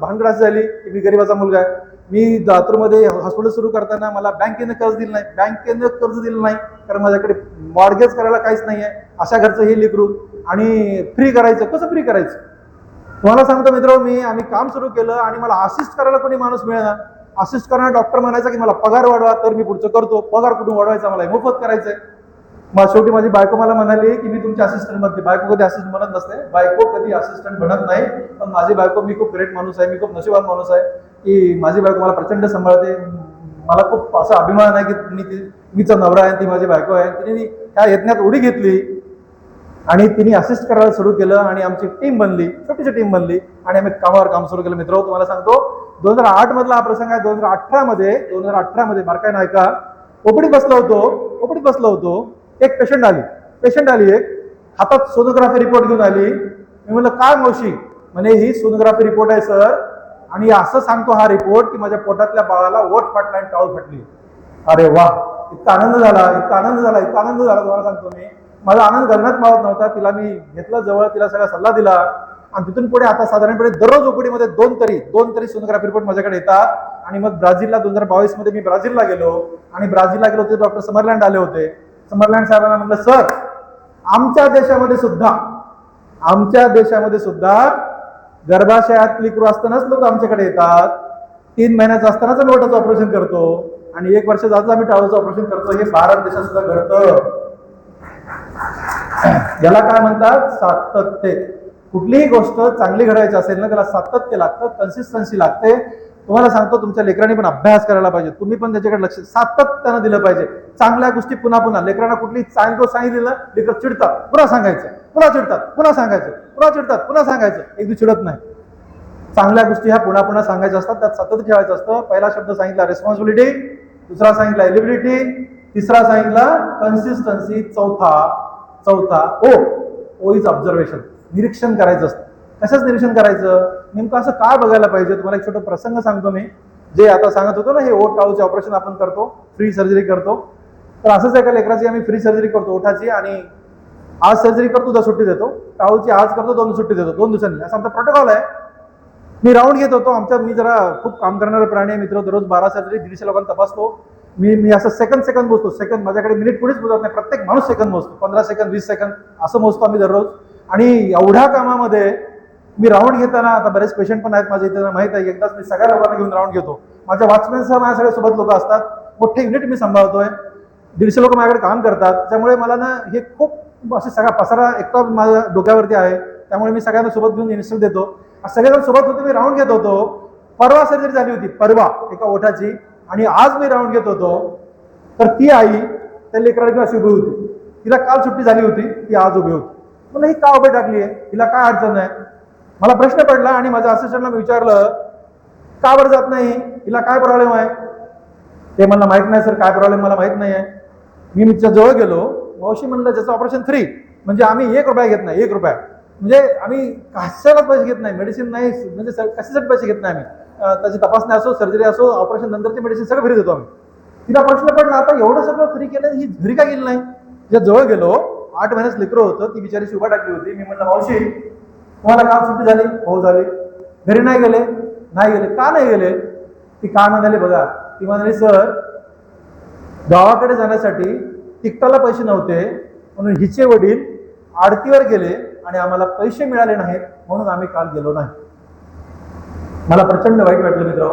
A: भानगड अशी झाली की मी गरीबाचा मुलगा आहे. मी लातूरमध्ये हॉस्पिटल सुरू करताना मला बँकेनं कर्ज दिलं नाही. कारण माझ्याकडे मॉर्गेज करायला काहीच नाही आहे. अशा घरचं हे लेकरू आणि फ्री करायचं. कसं फ्री करायचं? तुम्हाला सांगतो मित्र, आम्ही काम सुरू केलं आणि मला असिस्ट करायला कोणी माणूस मिळेना. असिस्ट करणारा डॉक्टर म्हणायचा की मला पगार वाढवा, तर मी पुढचं करतो. पगार कुठून वाढवायचा, मला मोफत करायचंय. मग शेवटी माझी बायको मला म्हणाली की मी तुमची असिस्टंट बनते. बायको कधी असिस्टंट बनत नसते. बायको कधी असिस्टंट बनत नाही. पण माझी बायको, मी खूप ग्रेट माणूस आहे, मी खूप नशिबान माणूस आहे की माझी बायको मला प्रचंड सांभाळते. मला खूप असा अभिमान आहे की मीचा नवरा आहे, ती माझी बायको आहे. तिने ह्या यज्ञात उडी घेतली आणि तिने असिस्ट करायला सुरू केलं आणि आमची टीम बनली, छोटीशी टीम बनली आणि आम्ही कामावर काम सुरू केलं. मित्र, तुम्हाला सांगतो 2008 मधला हा प्रसंग आहे. 2018 मध्ये बारकाईन ऐका. ओपीडीत बसलो होतो. एक पेशंट आली एक हातात सोनोग्राफी रिपोर्ट घेऊन आली. मी म्हणलं काय मावशी? म्हणे ही सोनोग्राफी रिपोर्ट आहे सर, आणि असं सांगतो हा रिपोर्ट की माझ्या पोटातल्या बाळाला ओठ फाटला आणि टाळू फाटली. अरे वा, इतका आनंद झाला. तुम्हाला सांगतो मी, माझा आनंद गगनात मावत नव्हता. तिला मी घेतलं जवळ, तिला सगळा सल्ला दिला आणि तिथून पुढे आता साधारणपणे दररोज ओपीडीमध्ये दोन तरी सोनोग्राफी रिपोर्ट माझ्याकडे येतात. आणि मग ब्राझीलला 2022 मध्ये मी ब्राझीलला गेलो तिथे डॉक्टर समरलँड आले होते. समरलँड साहेबांना म्हटलं, सर आमच्या देशामध्ये सुद्धा गर्भाशयात लेकरू असतानाच लोक आमच्याकडे येतात. 3 महिन्याचं असतानाच आम्ही ओठाचं ऑपरेशन करतो आणि 1 वर्ष जातं आम्ही टाळूचं ऑपरेशन करतो. हे भारत देशात सुद्धा घडतं. याला काय म्हणतात? सातत्य. कुठलीही गोष्ट चांगली घडवायची असेल ना, त्याला सातत्य लागतं, कन्सिस्टन्सी लागते. तुम्हाला सांगतो, तुमच्या लेकरांनी पण अभ्यास करायला पाहिजे, तुम्ही पण त्याच्याकडे लक्ष सातत्यानं दिलं पाहिजे. चांगल्या गोष्टी पुन्हा पुन्हा लेकरांना कुठली चांगलं सांगितलं, लेकर चिडतात, पुन्हा सांगायचं, पुन्हा चिडतात, पुन्हा सांगायचं, पुन्हा चिडतात, पुन्हा सांगायचं, एक दिवस चिडत नाही. चांगल्या गोष्टी ह्या पुन्हा पुन्हा सांगायच्या असतात, त्यात सातत्य ठेवायचं असतं. पहिला शब्द सांगितला रिस्पॉन्सिबिलिटी, दुसरा सांगितला एलिबिलिटी, तिसरा सांगितला कन्सिस्टन्सी, चौथा ओ इज ऑब्झर्वेशन. निरीक्षण करायचं असतं. कशाच निरीक्षण करायचं? नेमकं असं काय बघायला पाहिजे? तुम्हाला एक छोटा प्रसंग सांगतो मी. जे आता सांगत होतो ना, हे ओठ टाळूचे ऑपरेशन आपण करतो, फ्री सर्जरी करतो. तर असंच एका लेकराची आम्ही फ्री सर्जरी करतो ओठाची, आणि आज सर्जरी करतो, उद्या सुट्टी देतो. टाळूची आज करतो, 2 सुट्टी देतो, 2 दिवसांनी, असा आमचा प्रोटोकॉल आहे. मी राऊंड घेत होतो. मी जरा खूप काम करणारा प्राणी आहे मित्र. दररोज 12 सर्जरी 150 लोकांना तपासतो. मी असं सेकंद मोजतो. सेकंद माझ्याकडे मिनिट कुणीच मोजत नाही. प्रत्येक माणूस सेकंद मोजतो. 15 सेकंद, 20 सेकंद असं मोजतो आम्ही दररोज. आणि एवढ्या कामामध्ये मी राऊंड घेताना, आता बरेच पेशंट पण आहेत माझ्या इथे, माहित आहे, एकदाच मी सगळ्या लोकांना घेऊन राऊंड घेतो. माझ्या वॉचमॅनसह माझ्या सगळे सोबत लोक असतात. मोठे युनिट मी सांभाळतोय. 150 लोक माझ्याकडे काम करतात. त्यामुळे मला ना हे खूप असे सगळा पसारा एकटा माझ्या डोक्यावरती आहे. त्यामुळे मी सगळ्यांना सोबत घेऊन इन्स्ट्रक्शन देतो. सगळेजण सोबत होते. मी राऊंड घेत होतो. परवा सर्जरी झाली होती, परवा एका ओठाची, आणि आज मी राऊंड घेत होतो. तर ती आई त्या लेकराला घेऊन अशी उभी होती. तिला काल सुट्टी झाली होती, ती आज उभी होती. मला ही का उभी टाकली आहे? तिला काय अडचण आहे? मला प्रश्न पडला, आणि माझ्या असिस्टंटला मी विचारलं, का बरं जात नाही? हिला काय प्रॉब्लेम आहे? ते मला माहित नाही सर, काय प्रॉब्लेम मला माहित नाही आहे. मी तिच्या जवळ गेलो. मावशी म्हणलं, ज्याचं ऑपरेशन फ्री, म्हणजे आम्ही 1 रुपया घेत नाही. 1 रुपया म्हणजे आम्ही कशालाच पैसे घेत नाही. मेडिसिन नाही, म्हणजे कशासाठी पैसे घेत नाही आम्ही. त्याची तपासणी असो, सर्जरी असो, ऑपरेशन नंतरचे मेडिसिन सगळं फ्री देतो आम्ही. तिला प्रश्न पडला, आता एवढं सगळं फ्री केलं, ही घरी का गेली नाही? तिच्या जवळ गेलो. 8 महिन्याच लेकरं होतं. ती बिचारी उभा टाकली होती. मी म्हणलं, मावशी तुम्हाला काल सुट्टी झाली? हो झाली. घरी नाही गेले? नाही गेले. का नाही गेले? ती का म्हणाली बघा. ती म्हणाली, सर गावाकडे जाण्यासाठी तिकटाला पैसे नव्हते, म्हणून हिचे वडील आडतीवर गेले आणि आम्हाला पैसे मिळाले नाहीत, म्हणून आम्ही काल गेलो नाही. मला प्रचंड वाईट वाटलं मित्र.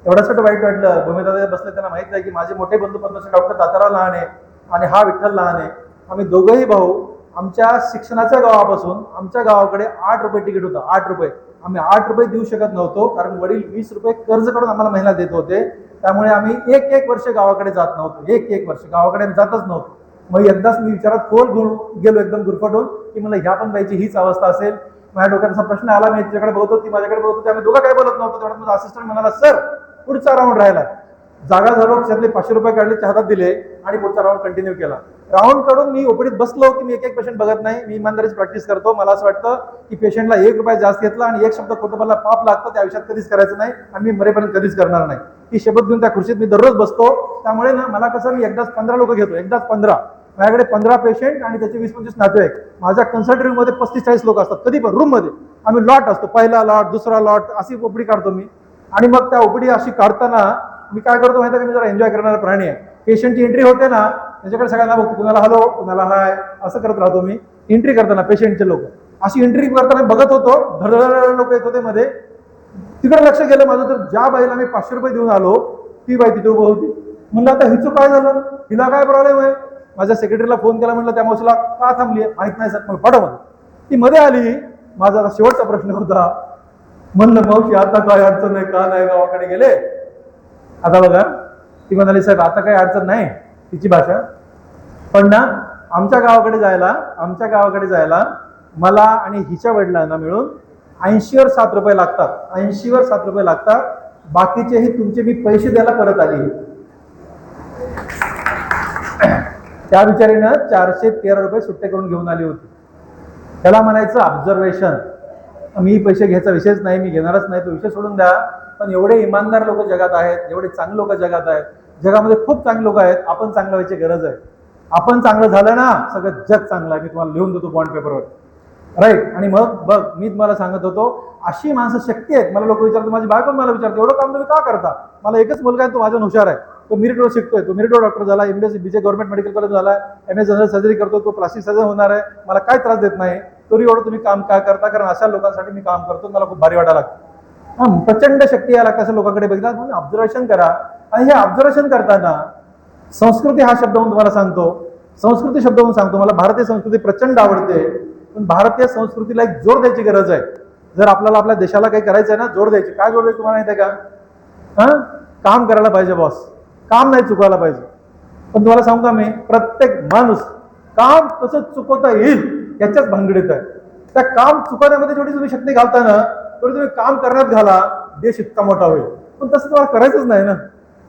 A: एवढ्यासाठी वाईट वाटलं, भूमिदादा बसले, त्यांना माहित आहे की माझे मोठे बंधू पद्मश्री डॉक्टर ताताराव लहाने आणि हा विठ्ठल लहाने, आम्ही दोघंही भाऊ, आमच्या शिक्षणाच्या गावापासून आमच्या गावाकडे 8 रुपये तिकीट होतं. 8 रुपये. आम्ही 8 रुपये देऊ शकत नव्हतो, कारण वडील 20 रुपये कर्ज काढून आम्हाला महिना देत होते. त्यामुळे आम्ही एक वर्ष गावाकडे जात नव्हतो. एक वर्ष गावाकडे जातच नव्हतो. मग एकदाच मी विचारात खोल गेलो, एकदम गुरफटून, की मला ह्या पण बाईची हीच अवस्था असेल. माझ्या डोक्यात असा प्रश्न आला. मी तिच्याकडे बघतो, ती माझ्याकडे बघतो. आम्ही दोघं काय बोलत नव्हतो. तेवढ्यात माझा असिस्टंट म्हणाला, सर पुढचा राऊंड राहिला. जागा झालो, त्यातले 500 रुपये काढले, हातात दिले, आणि पुढचा राऊंड कंटिन्यू केला. राऊंड काढून मी ओपीडीत बसलो की मी एक पेशंट बघत नाही. मी इमानदारीच प्रॅक्टिस करतो. मला असं वाटतं की पेशंटला 1 रुपया जास्त घेतला आणि 1 शब्द खोटं मला पाप लागतं, त्या आयुष्यात कधीच करायचं नाही, आणि मी मरेपर्यंत कधीच करणार नाही. ही शपथ घेऊन त्या खुर्चीत मी दररोज बसतो. त्यामुळे ना मला कसं, मी एकदाच 15 लोक घेतो. एकदाच 15. माझ्याकडे 15 पेशंट आणि त्याचे 20-25 नातेवाईक. माझ्या कन्सल्टंट मध्ये 35-40 लोक असतात. कधी पण रूम मध्ये आम्ही लॉट असतो. पहिला लॉट, दुसरा लॉट, अशी ओपीडी काढतो मी. आणि मग त्या ओपीडी अशी काढताना मी काय करतो माहिती आहे का, मी जरा एन्जॉय करणारा प्राणी आहे. पेशंटची एंट्री होते ना, त्याच्याकडे सगळ्यांना बघतो, कुणाला हॅलो, कुणाला हाय, असं करत राहतो मी. एंट्री करताना पेशंटचे लोक अशी एंट्री करताना बघत होतो. धडधड लोक येत होते मध्ये. तिकडे लक्ष गेलं माझं, तर ज्या बाईला मी 500 रुपये देऊन आलो, ती बाई तिथे उभं होती. म्हणलं, आता हिचं काय झालं? हिला काय प्रॉब्लेम आहे? माझ्या सेक्रेटरीला फोन केला. म्हणलं, त्या मावशीला का थांबली आहे? माहित नाही सर, मला पाठव. ती मध्ये आली. माझा शेवटचा प्रश्न होता. म्हणलं, मावशी आता काय अडचण नाही? का नाही गावाकडे गेले? आता बघा, ती म्हणाली, साहेब आता काही अडचण नाही, तिची भाषा. पण ना आमच्या गावाकडे जायला मला आणि हिच्या वडिलांना मिळून 80वर 7 रुपये लागतात. 80वर 7 रुपये लागतात. बाकीचेही तुमचे मी पैसे द्यायला परत आले. त्या बिचारीनं 413 रुपये सुट्टे करून घेऊन आली होती. त्याला म्हणायचं ऑब्झर्वेशन. मी पैसे घ्यायचा विषयच नाही, मी घेणारच नाही, तो विषय सोडून द्या. पण एवढे इमानदार लोक जगात आहेत, एवढे चांगले लोक जगात आहेत. जगामध्ये खूप चांगले लोक आहेत. आपण चांगलं व्हायची गरज आहे. आपण चांगलं झालं ना, सगळं जग चांगलं आहे. मी तुम्हाला लिहून देतो बॉन्ड पेपरवर, राईट. आणि मग बघ, मी तुम्हाला सांगत होतो, अशी माणसं शक्य आहेत. मला लोक विचारतात, माझी बायको मला विचारते, एवढं काम तुम्ही का करता? मला एकच मुलगा आहे, तो माझ्या हुशार आहे. तो मेरिटवर शिकतोय. तो मेरिटवर डॉक्टर झाला, MBS BJ government medical college झाला, MS जनरल सर्जरी करतो. तो प्लास्टिक सर्जन होणार आहे. मला काय त्रास देत नाही. तरी एवढं तुम्ही काम काय करता? कारण अशा लोकांसाठी मी काम करतो. मला खूप भारी वाटायला लागतं. प्रचंड शक्ती यायला लागते. असं लोकांकडे बघितलं म्हणून ऑब्झर्वेशन करा. आणि हे ऑब्झर्वेशन करताना संस्कृती हा शब्द म्हणून तुम्हाला सांगतो. संस्कृती शब्द म्हणून सांगतो, मला भारतीय संस्कृती प्रचंड आवडते, पण भारतीय संस्कृतीला एक जोड द्यायची गरज आहे. जर आपल्याला आपल्या देशाला काही करायचं आहे ना, जोड द्यायची. काय जोड द्यायची तुम्हाला माहिती आहे का? काम करायला पाहिजे बॉस, काम नाही चुकवायला पाहिजे. पण तुम्हाला सांगू का मी, प्रत्येक माणूस काम कसं चुकवता येईल याच्याच भानगडीत आहे. त्या काम चुकवण्यामध्ये जेवढी तुम्ही शक्ती घालता ना, तेवढी तुम्ही काम करण्यात घाला, देश इतका मोठा होईल. पण तसं तुम्हाला करायचंच नाही ना.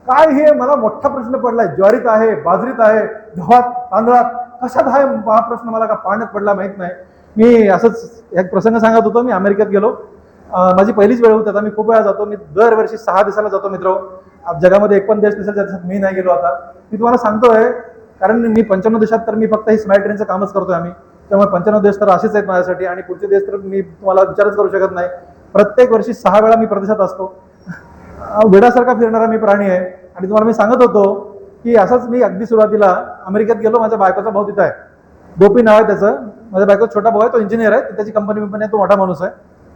A: काय हे मला मोठा प्रश्न पडलाय. ज्वारीत आहे, बाजरीत आहे, गव्हात, तांदळात, कशात आहे हा प्रश्न मला का पाण्यात पडला माहित नाही. मी असंच एक प्रसंग सांगत होतो. मी अमेरिकेत गेलो, माझी पहिलीच वेळ होती. आता मी खूप वेळा जातो, मी दरवर्षी 6 दिवसाला जातो मित्र. जगामध्ये एक पण देश नसेल ज्याच्यात मी नाही गेलो. आता मी तुम्हाला सांगतोय, कारण मी 95 देशात, तर मी फक्त ही स्मार्ट ट्रेनचं कामच करतोय आम्ही. त्यामुळे 95 देश तर असेच आहेत माझ्यासाठी, आणि पुढचे देश तर मी तुम्हाला विचारच करू शकत नाही. प्रत्येक वर्षी 6 वेळा मी प्रदेशात असतो. वेडासारखा फिरणारा मी प्राणी आहे. आणि तुम्हाला मी सांगत होतो की असंच मी अगदी सुरुवातीला अमेरिकेत गेलो. माझ्या बायकोचा भाऊ तिथं आहे, गोपी नाव आहे त्याचं. माझ्या बायकोचा छोटा भाऊ आहे, तो इंजिनियर आहे, त्याची कंपनी आहे, तो मोठा माणूस आहे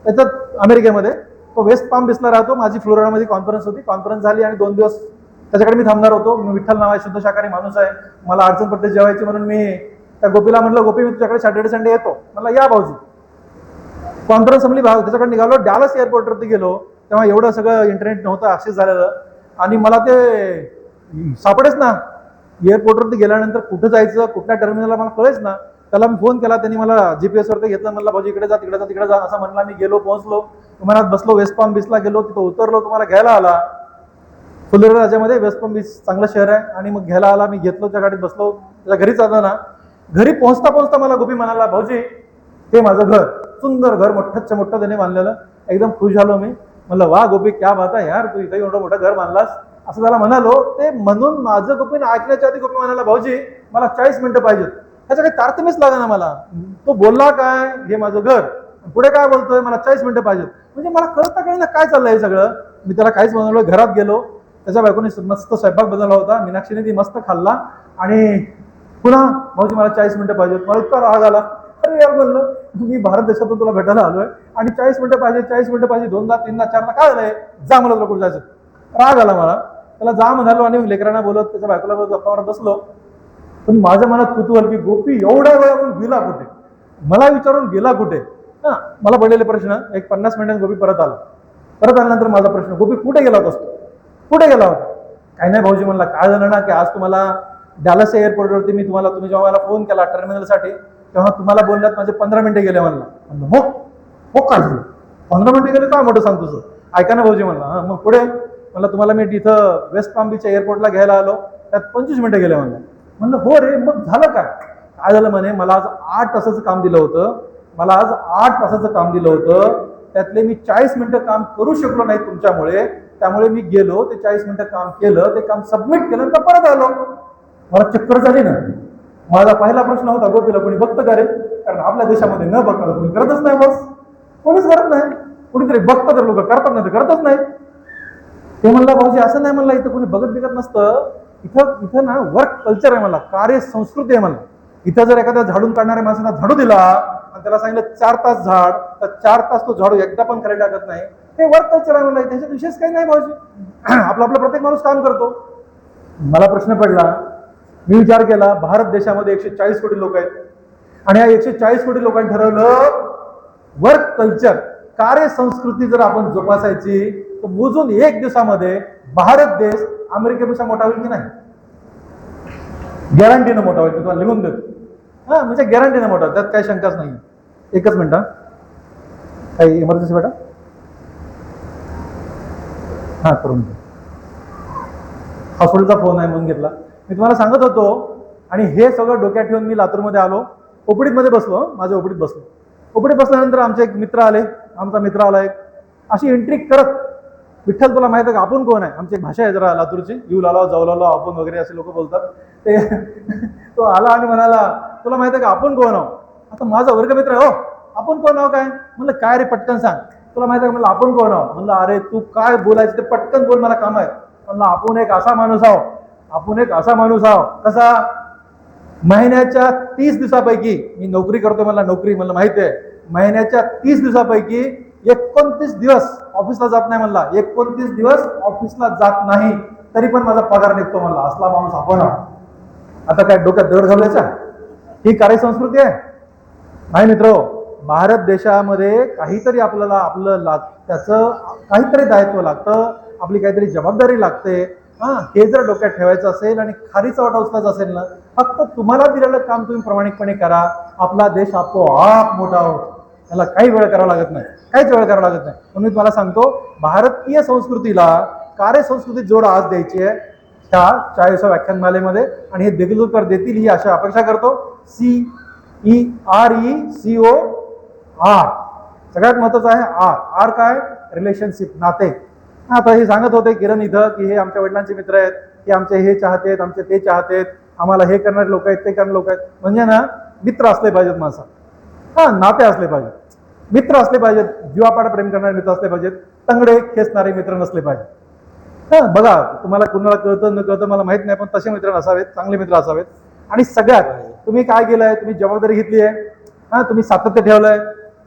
A: त्याच्यात अमेरिकेमध्ये. तो वेस्ट पाम बीचला राहतो. माझी फ्लोरिडामध्ये कॉन्फरन्स होती, कॉन्फरन्स झाली आणि 2 दिवस त्याच्याकडे मी थांबणार होतो. मी विठ्ठल नाव आहे, शुद्ध शाकाहारी माणूस आहे, मला अडचण पडते जेवायची, म्हणून मी त्या गोपीला म्हटलं, गोपी मी तुझ्याकडे सॅटर्डे संडे येतो. मला या भाऊजी. कॉन्फरन्स संपली, भाऊ त्याच्याकडे निघालो, डॅलस एअरपोर्टवरती गेलो. तेव्हा एवढं सगळं इंटरनेट नव्हतं, असेच झालेलं, आणि मला ते सापडेच ना. एअरपोर्टवरती गेल्यानंतर कुठं जायचं, कुठल्या टर्मिनलला मला कळेच ना. त्याला मी फोन केला, त्यांनी मला GPS वरती घेतलं, म्हणलं भाऊजी इकडे जा, तिकडे जा, तिकडे जा असं म्हणला. मी गेलो, पोहोचलो, विमानात बसलो, वेस्ट पाम बीचला गेलो, तिथं उतरलो, तुम्हाला घ्यायला आला. फ्लोरिडा राज्यामध्ये वेस्ट पाम बीच चांगलं शहर आहे, आणि मग घ्यायला आला. मी घेतलो, त्या गाडीत बसलो, त्याच्या घरी चाललो ना. घरी पोहोचता पोहोचता मला गोपी म्हणाला, भाऊजी ते माझं घर, सुंदर घर, मोठ्याच्या मोठं त्याने बांधलेलं. एकदम खुश झालो मी. म्हणलं वा गोपी, क्या बात आहे यार, तू इथं एवढं मोठं घर बांधलास, असं त्याला म्हणालो. ते म्हणून माझं गोपीने ऐकण्याच्या आधी गोपी म्हणाला, भाऊजी मला 40 मिनिटं पाहिजेत. त्याचा काही तारतम्यच लागा ना मला. तो बोलला काय, हे माझं घर, पुढे काय बोलतोय, मला 40 मिनिटं पाहिजेत. म्हणजे मला कळता काय ना काय चाललंय हे सगळं. मी त्याला काहीच बनवलं. घरात गेलो, त्याच्या बायकोने मस्त स्वयंपाक बनवला होता, मीनाक्षीने ती मस्त खाल्ला, आणि पुन्हा भाऊजी मला 40 मिनिटं पाहिजेत. मला इतका राग आला. अरे यार म्हणलं, मी भारत देशातून तुला भेटायला आलोय आणि 40 मिनिटं पाहिजे, 40 मिनिटं पाहिजे, 2दा 3दा 4दा काय झालंय, जा मला तुला कुठे जायचं. राग आला मला. त्याला जा म्हणालो, आणि लेकरांना बोलत त्याच्या बायकोला बोलत गप्पा मारत बसलो. पण माझ्या मनात कुतूहल की गोपी एवढ्या वेळा गेला कुठे, मला विचारून गेला कुठे. मला पडलेले प्रश्न. एक 50 मिनिटांनी गोपी परत आला. परत आल्यानंतर माझा प्रश्न, गोपी कुठे गेला होतास तू, कुठे गेला होता. काही नाही भाऊजी म्हणला, काय झालं ना की आज तुम्हाला डॅलस एअरपोर्टवरती तुम्ही जेव्हा मला फोन केला टर्मिनलसाठी, तेव्हा तुम्हाला बोलण्यात माझे 15 मिनिटं गेले. म्हणलं हो हो, काय झालं 15 मिनिटं गेले, काय मोठं सांगतो तुझं, ऐका ना भाऊजी. म्हणला मग पुढे. म्हणलं तुम्हाला मी तिथं वेस्ट पाम बीच एअरपोर्टला घ्यायला आलो, त्यात 25 मिनिटं गेले. म्हणलं हो रे, मग झालं काय झालं म्हणे, मला आज 8 तासाचं काम दिलं होतं, मला आज 8 तासाचं काम दिलं होतं, त्यातले मी 40 मिनिटं काम करू शकलो नाही तुमच्यामुळे, त्यामुळे मी गेलो, ते 40 मिनिटं काम केलं, ते काम सबमिट केलं, तर परत आलो. मला चक्कर झाली ना. माझा पहिला प्रश्न होता, गोपीला कोणी बघतं का रे, कारण आपल्या देशामध्ये न बघता कोणी करतच नाही, बस कोणीच करत नाही. कोणीतरी बघतं तर लोक करतात, नाही तर करतच नाही. ते म्हणला, भाऊजी असं नाही, म्हणला इथं कोणी बघत नसतं, इथं ना वर्क कल्चर आहे, मला कार्य संस्कृती आहे. मला इथं जर एखाद्या झाडून काढणाऱ्या माणसाला झाडू दिला आणि त्याला सांगितलं 4 तास झाड, तर 4 तास तो झाडू एकदा पण खाली टाकत नाही. हे वर्क कल्चर आहे. मला त्याच्यात विशेष काही नाही भाऊजी, आपला प्रत्येक माणूस काम करतो. मला प्रश्न पडला, मी विचार केला, भारत देशामध्ये 140 कोटी लोक आहेत, आणि या 140 कोटी लोकांनी ठरवलं वर्क कल्चर, कार्य संस्कृती जर आपण जोपासायची, तर मोजून 1 दिवसामध्ये भारत देश अमेरिकेपेक्षा मोठा होईल की नाही, गॅरंटीनं मोठा होईल. मी तुम्हाला लिहून देतो. म्हणजे गॅरंटीनं मोठा, त्यात काही शंकाच नाही. एकच मिनिट, काही इमर्जन्सी बेटा, करून दे. हॉस्पिटलचा फोन आहे म्हणून घेतला. मी तुम्हाला सांगत होतो, आणि हे सगळं डोक्यात ठेवून मी लातूरमध्ये आलो. ओपीडीत मध्ये बसलो, माझ्या ओपीडीत बसलो. ओपीडीत बसल्यानंतर आमचे एक मित्र आले, आमचा मित्र आला एक, अशी एंट्री करत, विठ्ठल तुला माहिती आहे का आपण कोण आहे, आमची एक भाषा आहे जरा लातूरची, येऊ लालो जाऊ लालो आपण वगैरे असे लोक बोलतात ते. तो आला आणि म्हणाला, तुला माहिती आहे का आपण कोण आहो. आता माझा वर्गमित्र आहे, हो आपण कोण आहो काय. म्हणलं काय रे, पटकन सांग, तुला माहिती आहे का. म्हणलं आपण कोण आहो. म्हणलं अरे तू काय बोलायचं ते पटकन बोल, मला काम आहे. म्हणलं आपण एक असा माणूस आहो, आपण एक असा माणूस आहो. कसा, महिन्याच्या 30 दिवसापैकी मी नोकरी करतो. मला नोकरी, मला माहिती आहे, महिन्याच्या 30 दिवसापैकी 29 दिवस ऑफिसला जात नाही. म्हणला 29 दिवस ऑफिसला जात नाही, तरी पण माझा पगार निघतो. म्हणला असला माणूस आपण आहोत. आता काय डोक्यात दगड घालायचा? ही कार्यसंस्कृती आहे? नाही मित्र, भारत देशामध्ये काहीतरी आपल्याला आपलं त्याचं काहीतरी दायित्व लागतं, आपली काहीतरी जबाबदारी लागते. हे जर डोक्यात ठेवायचं असेल आणि खारीचा वाटा उचलायचा असेल ना, फक्त तुम्हाला दिलेलं काम तुम्ही प्रामाणिकपणे करा. आपला देश आपोआप मोठा होतो. त्याला काही वेळ करावा लागत नाही, काहीच वेळ करावा लागत नाही. म्हणून मी तुम्हाला सांगतो, भारतीय संस्कृतीला कार्यसंस्कृतीत जोड आज द्यायची आहे ह्या 40व्या व्याख्यानमालेमध्ये, आणि हे देगलूरकर देतील ही आशा अपेक्षा करतो. CERECOR सगळ्यात महत्वाचं आहे. आर काय? रिलेशनशिप, नाते. आता हे सांगत होते किरण इथं की हे आमच्या वडिलांचे मित्र आहेत, हे आमचे हे चाहते आहेत, आमचे ते चाहते आहेत, आम्हाला हे करणारे लोक आहेत, ते करणारे लोक आहेत. म्हणजे ना, मित्र असले पाहिजेत माणसं, नाते असले पाहिजेत, मित्र असले पाहिजेत, जीवापाड प्रेम करणारे मित्र असले पाहिजेत, तंगडे खेचणारे मित्र नसले पाहिजेत. बघा, तुम्हाला कुणाला कळतं न कळतं मला माहित नाही, पण तसे मित्र नसावेत, चांगले मित्र असावेत. आणि सगळ्यात तुम्ही काय केलंय? तुम्ही जबाबदारी घेतली आहे, तुम्ही सातत्य ठेवलंय,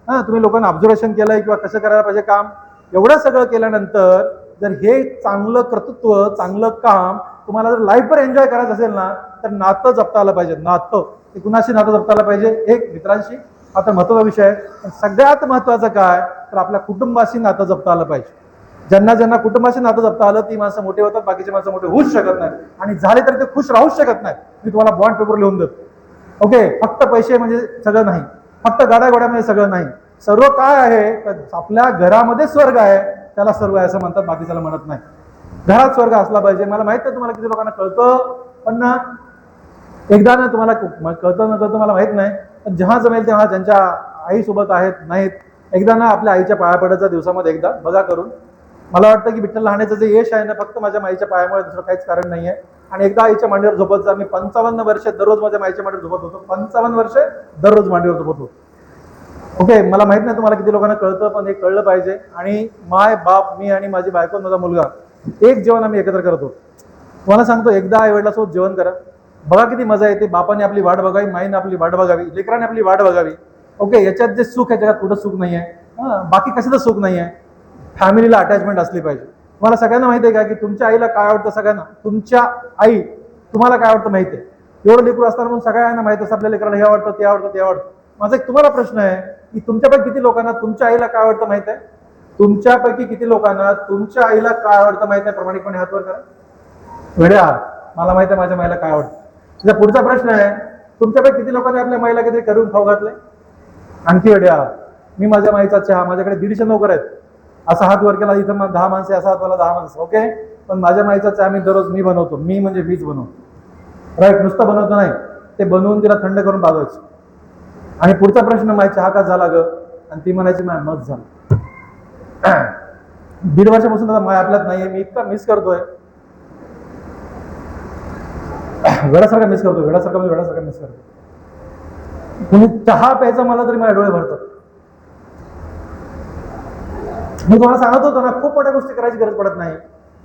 A: तुम्ही लोकांना ऑब्झर्वेशन केलंय किंवा कसं करायला पाहिजे काम. एवढं सगळं केल्यानंतर जर हे चांगलं कर्तृत्व, चांगलं काम तुम्हाला जर लाईफभर एन्जॉय करायचं असेल ना, तर नातं जपता आलं पाहिजे. नातं ते कुणाशी नातं जपता आलं पाहिजे? एक मित्रांशी. हा तर महत्त्वाचा विषय आहे. पण सगळ्यात महत्त्वाचं काय, तर आपल्या कुटुंबाशी नातं जपता आलं पाहिजे. ज्यांना ज्यांना कुटुंबाशी नातं जपता आलं, ती माणसं मोठे होतात, बाकीचे माणसं मोठे होऊच शकत नाहीत, आणि झाले तर ते खुश राहूच शकत नाहीत. मी तुम्हाला बॉन्ड पेपर लिहून देतो. ओके, फक्त पैसे म्हणजे सगळं नाही, फक्त गाड्या गोड्यामध्ये सगळं नाही. सर्व काय आहे, तर आपल्या घरामध्ये स्वर्ग आहे, त्याला स्वर्ग आहे असं म्हणतात, बाकी त्याला म्हणत नाही. घरात स्वर्ग असला पाहिजे. मला माहित नाही तुम्हाला किती लोकांना कळतं, पण ना एकदा ना तुम्हाला कळतं न कळतं मला माहित नाही, पण जेव्हा जमेल तेव्हा ज्यांच्या आईसोबत आहेत नाहीत, एकदा ना आपल्या आईच्या पाया पडायचा दिवसामध्ये एकदा बघा करून. मला वाटतं की विठ्ठल लहाण्याचं जे यश आहे ना, फक्त माझ्या माईच्या पायामुळे, दुसरं काहीच कारण नाही आहे. आणि एकदा आईच्या मांडीवर झोपत जा. मी 55 वर्ष दररोज माझ्या माईच्या मांडीवर झोपत होतो. 55 वर्ष दररोज मांडीवर झोपत होतो. ओके, मला माहित नाही तुम्हाला किती लोकांना कळतं, पण हे कळलं पाहिजे. आणि माय बाप, मी आणि माझी बायको, माझा मुलगा, एक जेवण आम्ही एकत्र करतो. तुम्हाला सांगतो, एकदा आई वडिलांसोबत जेवण करा, बघा किती मजा येते. बापाने आपली वाट बघावी, माईने आपली वाट बघावी, लेकराने आपली वाट बघावी. ओके, याच्यात जे सुख आहे जगात कुठं सुख नाही आहे, बाकी कशाचं सुख नाही आहे. फॅमिलीला अटॅचमेंट असली पाहिजे. तुम्हाला सगळ्यांना माहिती आहे का की तुमच्या आईला काय आवडतं? सगळ्यांना तुमच्या आई तुम्हाला काय आवडतं माहिती आहे. एवढं लेकरू असताना म्हणून सगळ्यांना माहिती असतं आपल्या लेकराला हे आवडतं, ते आवडतं, ते आवडतं. माझा एक तुम्हाला प्रश्न आहे की तुमच्यापैकी किती लोकांना तुमच्या आईला काय आवडतं माहित आहे? तुमच्यापैकी किती लोकांना तुमच्या आईला काय आवडतं माहित आहे? प्रामाणिकपणे हात वर करा. वेड्या, मला माहित आहे माझ्या माईला काय आवडतं. तुझा पुढचा प्रश्न आहे, तुमच्यापैकी किती लोकांनी आपल्या माईला काहीतरी करून खाऊ घातलंय? आणखी वेड्या, मी माझ्या माईचा चहा, माझ्याकडे 150 नोकर आहेत, असा हात वर केला इथं 10 माणसे, असा हात मला 10 माणसं. ओके, पण माझ्या माईचा चहा मी दररोज मी बनवतो. मी म्हणजे मीच बनवतो. राईट, नुसतं बनवतो नाही, ते बनवून तिला थंड करून पाजवायचं. आणि पुढचा प्रश्न, माई चहा का झाला ग? आणि ती म्हणायची माय मत झालं. 1.5 वर्षापासून आता माय आपल्यात नाहीये. मी इतका मिस करतोय, वेळासारखा मिस करतो, वेळासारखा मिस करतो. तुम्ही चहा प्यायचा मला तरी माझे डोळे भरतात. मी तुम्हाला सांगत होतो ना, खूप मोठ्या गोष्टी करायची गरज पडत नाही,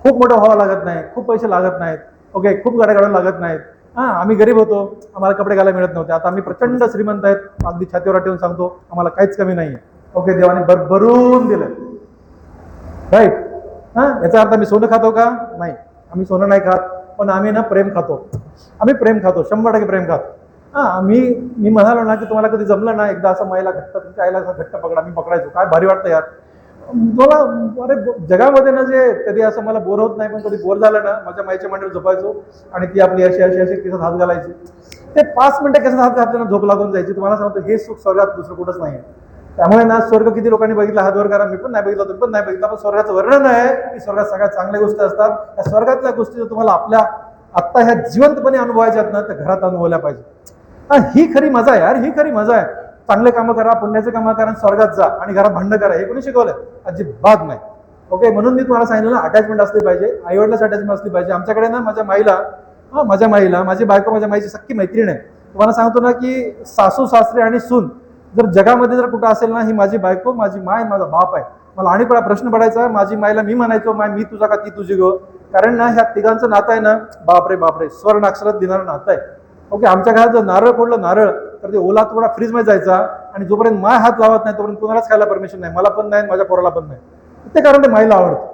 A: खूप मोठं व्हावं लागत नाही, खूप पैसे लागत नाहीत. ओके, खूप गाड्या काढायला लागत नाहीत. आम्ही गरीब होतो, आम्हाला कपडे घालायला मिळत नव्हते. आता आम्ही प्रचंड श्रीमंत आहेत, अगदी छातीवर ठेवून सांगतो, आम्हाला काहीच कमी नाहीये. ओके, देवाने भरभरून दिलंय. राईट. याचा अर्थ आम्ही सोनं खातो का? नाही, आम्ही सोनं नाही खात, पण आम्ही ना प्रेम खातो. आम्ही प्रेम खातो, 100% प्रेम खातो. मी म्हणालो ना की तुम्हाला कधी जमलं ना, एकदा असं माईला घट्ट, तुमच्या आईला घट्ट पकडा. मी पकडायचो, काय भारी वाटतं यार मला. अरे जगामध्ये ना जे कधी असं मला बोर होत नाही, पण कधी बोर झालं ना, माझ्या माईच्या मांडीवर झोपायचो आणि ती आपली अशी अशी अशी केसात हात घालायची. ते 5 मिनिटं केसात हात घातल्यानं झोप लागून जायची. तुम्हाला सांगतो, हे सुख स्वर्गात दुसरं कुठंच नाही. त्यामुळे ना, स्वर्ग किती लोकांनी बघितला हात वर करा. मी पण नाही बघितला, तुम्ही पण नाही बघितला, पण स्वर्गाचं वर्णन आहे की स्वर्गात सगळ्यात चांगल्या गोष्टी असतात. त्या स्वर्गातल्या गोष्टी जर तुम्हाला आपल्या आत्ता ह्या जिवंतपणे अनुभवायच्या आहेत ना, तर घरात अनुभवल्या पाहिजे. ही खरी मजा आहे यार, ही खरी मजा आहे. चांगले कामं करा, पुण्याचे कामं करा, स्वर्गात जा आणि घरात भांडण करा. हे कोणी शिकवलंय? अजिबात नाही. ओके, म्हणून मी तुम्हाला सांगितलं ना, अटॅचमेंट असली पाहिजे, आईवडिलाची अटॅचमेंट असली पाहिजे. आमच्याकडे ना माझ्या माईला माझी बायको माझ्या माईची सख्खी मैत्रीण आहे. तुम्हाला सांगतो ना की सासू सासरे आणि सून जर जगामध्ये जर कुठं असेल ना, ही माझी बायको, माझी माय, माझा बाप आहे. मला आणि प्रश्न पडायचा, माझी माईला मी म्हणायचो, माय मी तुझा का ती तुझी गो? कारण ना ह्या तिघांचं नातं आहे ना, बापरे बापरे, स्वर्ण अक्षरात देणारं नातं आहे. ओके, आमच्या घरात जर नारळ फोडलं, नारळ, तर ते ओला थोडा फ्रीज मध्ये जायचा, आणि जोपर्यंत माय हात लावत नाही तोपर्यंत कुणालाच खायला परमिशन नाही. मला पण नाही, माझ्या पोराला पण नाही. ते कारण ते माईला आवडतं.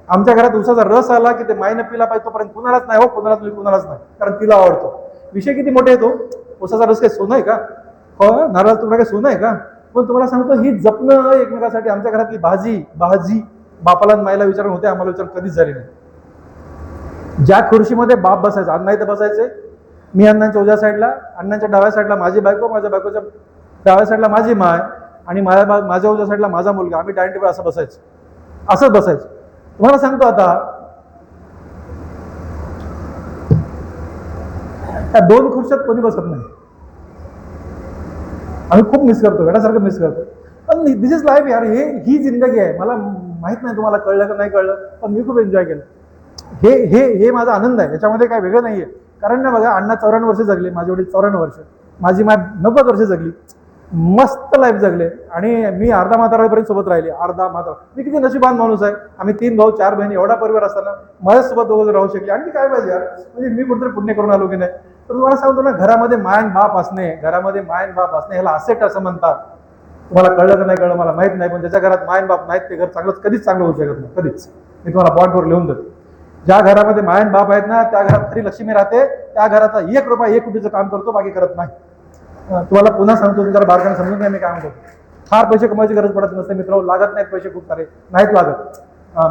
A: आमच्या घरात उसाचा रस आला की ते माईनं पिला पाहिजे, तोपर्यंत कुणालाच नाही, हो कुणालाच नाही, कारण तिला आवडतो. विषय किती मोठे येतो. उसाचा रस काय सोनं आहे का? हो, नारळ तुकडा काय सोनं आहे का? पण तुम्हाला सांगतो ही जपणं एकमेकासाठी. आमच्या घरातली भाजी बापाला आणि माईला विचारून होते, आम्हाला विचार कधीच झाली नाही. ज्या खुर्शीमध्ये बाप बसायचा, अण्णा इथं बसायचे, मी अण्णांच्या उजव्या साईडला, अण्णांच्या डाव्या साईडला माझी बायको, माझ्या बायकोच्या डाव्या साईडला माझी माय आणि माझ्या उजव्या साईडला माझा मुलगा. आम्ही डायनिंग टेबल असं बसायचं, असंच बसायचं. तुम्हाला सांगतो आता त्या 2 खुर्च्यात कोणी बसत नाही. आम्ही खूप मिस करतो, वेळासारखं मिस करतो. पण दिस इज लाईफ यार. ही जिंदगी आहे. मला माहित नाही तुम्हाला कळलं का नाही कळलं, पण मी खूप एन्जॉय केलं. हे माझा आनंद आहे. याच्यामध्ये काय वेगळं नाहीये. कारण ना बघा, अण्णा 94 वर्ष जगले, माझे वडील 94 वर्ष, माझी माय 90 वर्ष जगली, मस्त लाईफ जगले. आणि मी अर्धा म्हातारापर्यंत सोबत राहिले. अर्धा म्हातारा. मी किती नशिबान माणूस आहे. आम्ही 3 भाऊ 4 बहिणी, एवढा परिवार असताना माझ्यासोबत दोघं राहू शकले. आणखी काय पाहिजे यार. म्हणजे मी कुठेतरी पुण्य करून आलो की नाही. तर तुम्हाला सांगतो ना, घरामध्ये मायन बाप असणे, ह्याला असेट असं म्हणतात. तुम्हाला कळलं का नाही कळलं मला माहित नाही, पण ज्याच्या घरात मायन बाप नाहीत ते घर कधीच चांगलं होऊ शकत नाही, कधीच. मी तुम्हाला पॉईंटवर लिहून देतो. ज्या घरामध्ये मायन बाप आहेत ना, त्या घरात खरी लक्ष्मी राहते. त्या घराचा 1 रुपया 1 कोटीचं काम करतो, बाकी करत नाही. तुम्हाला पुन्हा सांगतो, जरा बारकाने समजून घ्या मी काय म्हणतो. फार पैसे कमायची गरज पडत नसते मित्र, लागत नाहीत पैसे, खूप सारे नाहीत लागत.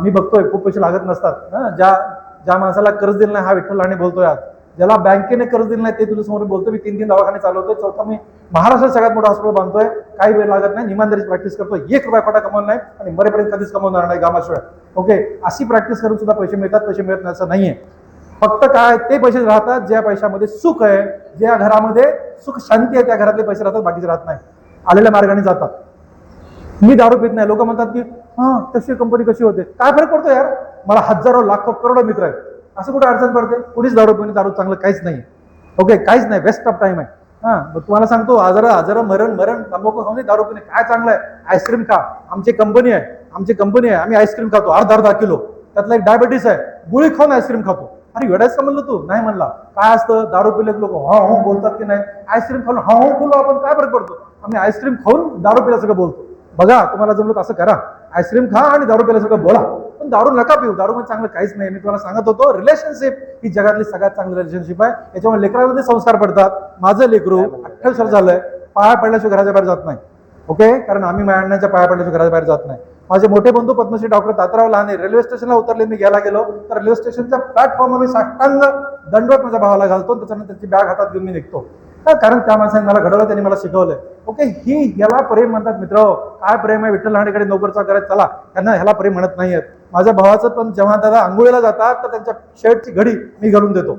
A: मी बघतोय खूप पैसे लागत नसतात. ज्या माणसाला कर्ज दिलं नाही, हा विठ्ठल राणे बोलतोय आज. ज्याला बँकेने कर्ज दिलं नाही ते तुझ्या समोर बोलतो. मी 3 दवाखाने चालवतोय, 4था मी महाराष्ट्रात सगळ्यात मोठा हॉस्पिटल बांधतोय. काही वेळ लागत नाही, इमानदारीची प्रॅक्टिस करतोय. 1 रुपया खोटा कमवला नाही आणि मरेपर्यंत कधीच कमवणार नाही गामाशिवाय. ओके, अशी प्रॅक्टिस करून सुद्धा पैसे मिळतात, पैसे मिळत नाही असं नाहीये. फक्त काय, ते पैसे राहतात ज्या पैशामध्ये सुख आहे, ज्या घरामध्ये सुख शांती आहे, त्या घरातले पैसे राहतात, बाकीचे राहत नाही. आलेल्या मार्गाने जातात. मी दारू पित नाही. लोक म्हणतात की हा तशी कंपनी कशी होते, काय फरक पडतो यार. मला हजारो लाखो करोडो मित्र आहेत, असं कुठे अडचण पडते. कुणीच दारू पिणे, दारू चांगलं काहीच नाही. ओके, काहीच नाही, वेस्ट ऑफ टाइम आहे. तुम्हाला सांगतो, आजार मरण तंबाखू खाऊन दारू पिणे काय चांगलं आहे. आईस्क्रीम खा, आमची कंपनी आहे, आम्ही आईस्क्रीम खातो अर्धा किलो. त्यातला एक डायबिटीस आहे, गोळी खाऊन आईस्क्रीम खातो. अरे वेळाच का म्हणलं तू? नाही म्हणला. काय असतं, दारू पिले लोक हा बोलतात की नाही, आईस्क्रीम खाऊन हा बोललो आपण, काय फरक पडतो. आम्ही आईस्क्रीम खाऊन दारू पिल्या सगळं बोलतो. बघा, तुम्हाला जमलं असं करा, आईस्क्रीम खा आणि दारू पिल्या सगळं बोला, पण दारू नका पिऊ. दारू मध्ये चांगलं काहीच नाही. मी तुम्हाला सांगत होतो, रिलेशनशिप ही जगातली सगळ्यात चांगली रिलेशनशिप आहे. याच्यामुळे लेकरांमध्ये संस्कार पडतात. माझं लेकरू 28 वर्ष झालंय, पाया पडल्याशिवाय घराच्या बाहेर जात नाही. ओके, कारण आम्ही अण्णांच्या पाया पडल्याशिवाय घराच्या बाहेर जात नाही. माझे मोठे बंधू पद्मश्री डॉक्टर तात्याराव लहाने रेल्वे स्टेशनला उतरले, मी घ्यायला गेलो तर रेल्वे स्टेशनच्या प्लॅटफॉर्मवर मी साष्टांग दंडवत माझ्या भावाला घालतो, त्याच्यानंतर त्याची बॅग हातात घेऊन मी निघतो. कारण त्या माणसाने मला घडवलं, त्यांनी मला शिकवलंय. ओके, याला प्रेम म्हणतात मित्र. काय प्रेम आहे. विठ्ठल राणेकडे नोकरचा करायचं, चला, त्यांना ह्याला प्रेम म्हणत नाहीयेत. माझ्या भावाचं पण जेव्हा दादा आंघोळीला जातात तर त्यांच्या शर्टची घडी मी घालून देतो.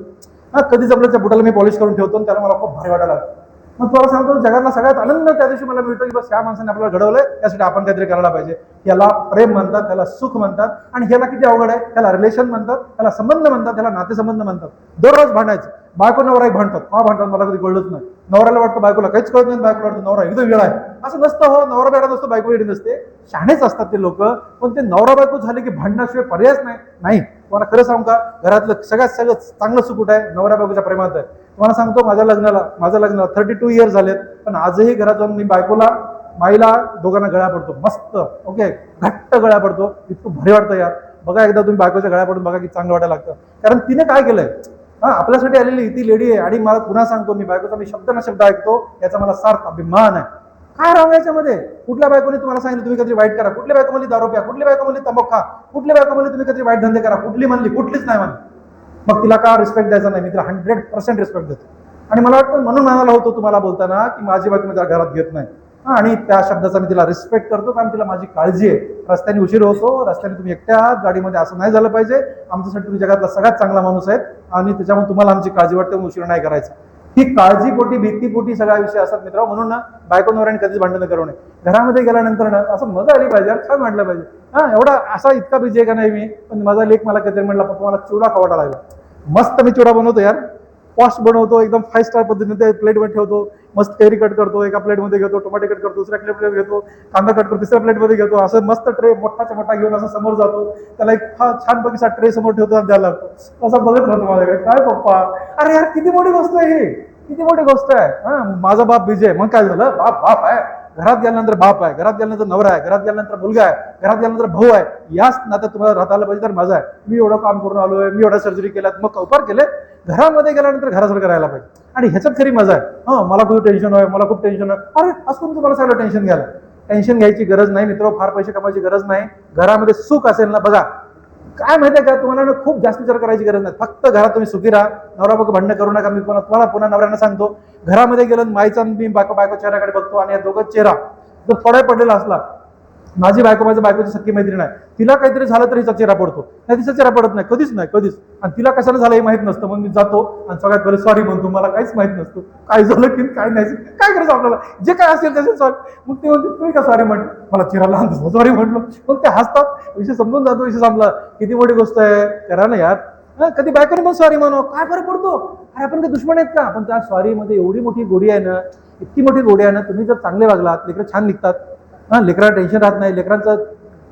A: कधी जमल्याच्या बुटाला मी पॉलिश करून ठेवतो, त्याला मला खूप भारी वाटायला लागतं. मग तुम्हाला सांगतो, जगातला सगळ्यात आनंद त्या दिवशी मला मिळतो की बस या माणसाने आपल्याला घडवलंय, त्यासाठी आपण काहीतरी करायला पाहिजे. याला प्रेम म्हणतात, त्याला सुख म्हणतात. आणि ह्याला किती अवघड आहे, त्याला रिलेशन म्हणतात, त्याला संबंध म्हणतात, त्याला नातेसंबंध म्हणतात. दररोज भांडायचं, बायको नवराही भांडतात. भांडतात, मला कधी कळलंच नाही. नवऱ्याला वाटतं बायकोला काहीच कळत नाही, बायकोला वाटतं नवरा एकदम वेळा आहे. असं नसतं हो, नवरा वेळा नसतो, बायको वेळी नसते. शहाणेच असतात ते लोक. पण ते नवरा बायको झाले की भांडण्याशिवाय पर्यायच नाही. तुम्हाला खरं सांगू का, घरातलं सगळं चांगलं सुख कुठं आहे, नवऱ्या बायकोच्या प्रेमात आहे. तुम्हाला सांगतो, माझ्या लग्नाला 32 इयर्स झालेत, पण आजही घरात जाऊन मी बायकोला माईला दोघांना गळ्या पडतो. मस्त, ओके, घट्ट गळ्या पडतो. इतकं भारी वाटतं यार. बघा, एकदा तुम्ही बायकोच्या गळ्या पडून बघा की चांगलं वाटायला लागतं. कारण तिने काय केलंय, आपल्यासाठी आलेली ती लेडी आहे. आणि मला पुन्हा सांगतो, मी बायकोचा मी शब्द ना शब्द ऐकतो, याचा मला सार्थ अभिमान आहे. काय राहू याच्यामध्ये. कुठल्या बायकोने तुम्हाला सांगितलं तुम्ही कधी वाईट करा, कुठल्या बायको म्हणली दारू प्या, कुठल्या बायको म्हणली तंबाखू खा, कुठल्या बायको म्हणली तुम्ही कधी वाईट धंदे करा, कुठली म्हणली, कुठलीच नाही म्हणली. मग तिला का रिस्पेक्ट द्यायचा नाही. मी तिला 100% रिस्पेक्ट देतो. आणि मला वाटतं म्हणून म्हणाला होतो तुम्हाला बोलताना की माझी बायको माझ्या घरात घेत नाही. आणि त्या शब्दाचा मी तिला रिस्पेक्ट करतो, कारण तिला माझी काळजी आहे. रस्त्याने उशीर होतो, रस्त्याने तुम्ही एकट्या आहात, गाडीमध्ये असं नाही झालं पाहिजे. आमच्यासाठी तुम्ही जगातला सगळ्यात चांगला माणूस आहेत आणि त्याच्यामुळे तुम्हाला आमची काळजी वाटते, उशीर नाही करायचा. ही काळजीपोटी भीतीपोटी सगळा विषय असतात मित्र. म्हणून ना बायको नवऱ्याने कधीच भांडणं करू नये. घरामध्ये गेल्यानंतर ना असं मजा आली पाहिजे, छान वाटलं पाहिजे. एवढा असा इतका बिझी आहे का नाही मी, पण माझा लेख मला कधी म्हणला तुम्हाला चिवडा खावाटा लागला. मस्त मी चिवडा बनवतो यार, पॉश बनवतो, एकदम 5 स्टार पद्धतीने ते प्लेटमध्ये ठेवतो. मस्त कैरी कट करतो, एका प्लेटमध्ये घेतो, टोमॅटो कट करतो, दुसऱ्या प्लेटमध्ये घेतो, कांदा कट करतो, तिसऱ्या प्लेटमध्ये घेतो. असं मस्त ट्रे मोठाच्या मोठा घेऊन असं समोर जातो, त्याला एक छानपैकी ट्रे समोर ठेवतो आणि द्यायला लागतो. असं बघत राहतो माझ्याकडे. काय पप्पा, अरे यार किती मोठी गोष्ट आहे ही, किती मोठी गोष्ट आहे. माझा बाप बिझी आहे, मग काय झालं, बाप आहे, घरात गेल्यानंतर बाप आहे, घरात गेल्यानंतर नवरा आहे, घरात गेल्यानंतर मुलगा आहे, घरात गेल्यानंतर भाऊ आहे. याच नात्यात तुम्हाला राहता आलं पाहिजे. तर माझा आहे, मी एवढं काम करून आलोय, मी एवढ्या सर्जरी केल्यात, मग कौपार केले. घरामध्ये गेल्यानंतर घरासारखं राहायला पाहिजे. आणि ह्याच्यात खरी मजा आहे. मला खूप टेन्शन आहे, मला खूप टेन्शन आहे. अरे असं तुम्हाला सगळं टेन्शन घ्यायला, टेन्शन घ्यायची गरज नाही मित्र. फार पैसे कमायची गरज नाही. घरामध्ये सुख असेल ना, बघा काय माहितीये का, तुम्हाला खूप जास्त विचार करायची गरज नाही. फक्त घरात तुम्ही सुखी राहा. नवरा बायको भांडणं करू नका. मी तुम्हाला पुन्हा नवऱ्यांना सांगतो, घरामध्ये गेलं माईचा मी बायको चेहऱ्याकडे बघतो आणि या दोघं चेहरा जर थोडा पडलेला असला, माझी माझ्या बायकोची सख्खी मैत्रीण आहे, तिला काहीतरी झालं तर हिचा चेहरा पडतो, नाही तिचा चेहरा पडत नाही, कधीच नाही, कधीच. आणि तिला कशाला झालं हे माहित नसतं. मग मी जातो आणि सगळ्यात पहिले सॉरी म्हणतो. मला काहीच माहित नसतं काय झालं की काय नाही, काय करायचं आपल्याला, जे काय असेल त्याचे सॉरी. मग ते म्हणते तुम्ही का सॉरी म्हटलं, मला चेहरा लहान दिसला, सॉरी म्हटलं. मग ते हसतात, विषय समजून जातो, विषय संपला. किती मोठी गोष्ट आहे, करा ना यार. कधी बायकोने पण सॉरी म्हणू, काय फरक पडतो. अरे आपण काही दुश्मन आहेत का. पण त्या सॉरी मध्ये एवढी मोठी गोडी आहे ना, इतकी मोठी गोडी आहे ना. तुम्ही जर चांगले वागलात, लेकरं छान निघतात. लेकराला टेन्शन राहत नाही, लेकरांचं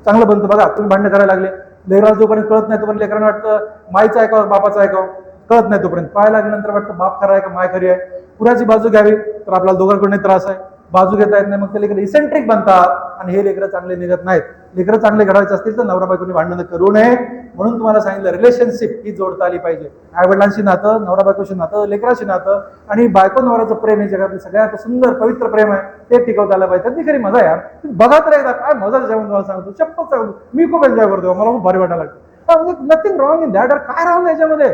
A: चांगलं बनतं. बघा तुम्ही भांडणं करायला लागले, लेकराला जोपर्यंत कळत नाही तोपर्यंत लेकरांना वाटतं माईचं ऐकावं बापाचं ऐकावं, कळत नाही तोपर्यंत. पाहायला लागल्यानंतर वाटतं बाप खरा आहे का माय खरी आहे. पुराची बाजू घ्यावी तर आपल्याला दोघांकडून त्रास आहे, बाजू घेता येत नाही. मग ते लेकरं इसेंट्रिक बनतात आणि हे लेकरं चांगले निघत नाहीत. लेकरं चांगले घडवायचे असतील तर नवरा बायकोनी भांडणं करू नये. म्हणून तुम्हाला सांगितलं, रिलेशनशिप ही जोडता आली पाहिजे. आईवडिलांशी नातं, नवरा बायकोशी नातं, लेकराशी नातं आणि बायको नवऱ्याचं प्रेम हे जगातलं सगळ्यात सुंदर पवित्र प्रेम आहे, ते टिकवता आलं पाहिजे. त्यातली खरी मजा यार. बघा तर एकदा काय मजा जेवण तुम्हाला सांगतो, शपथ सांगतो, मी खूप एन्जॉय करतो, मला खूप भारी वाटायला लागतं. म्हणजे नथिंग रॉंग इन दॅट. काय रॉंग आहे याच्यामध्ये.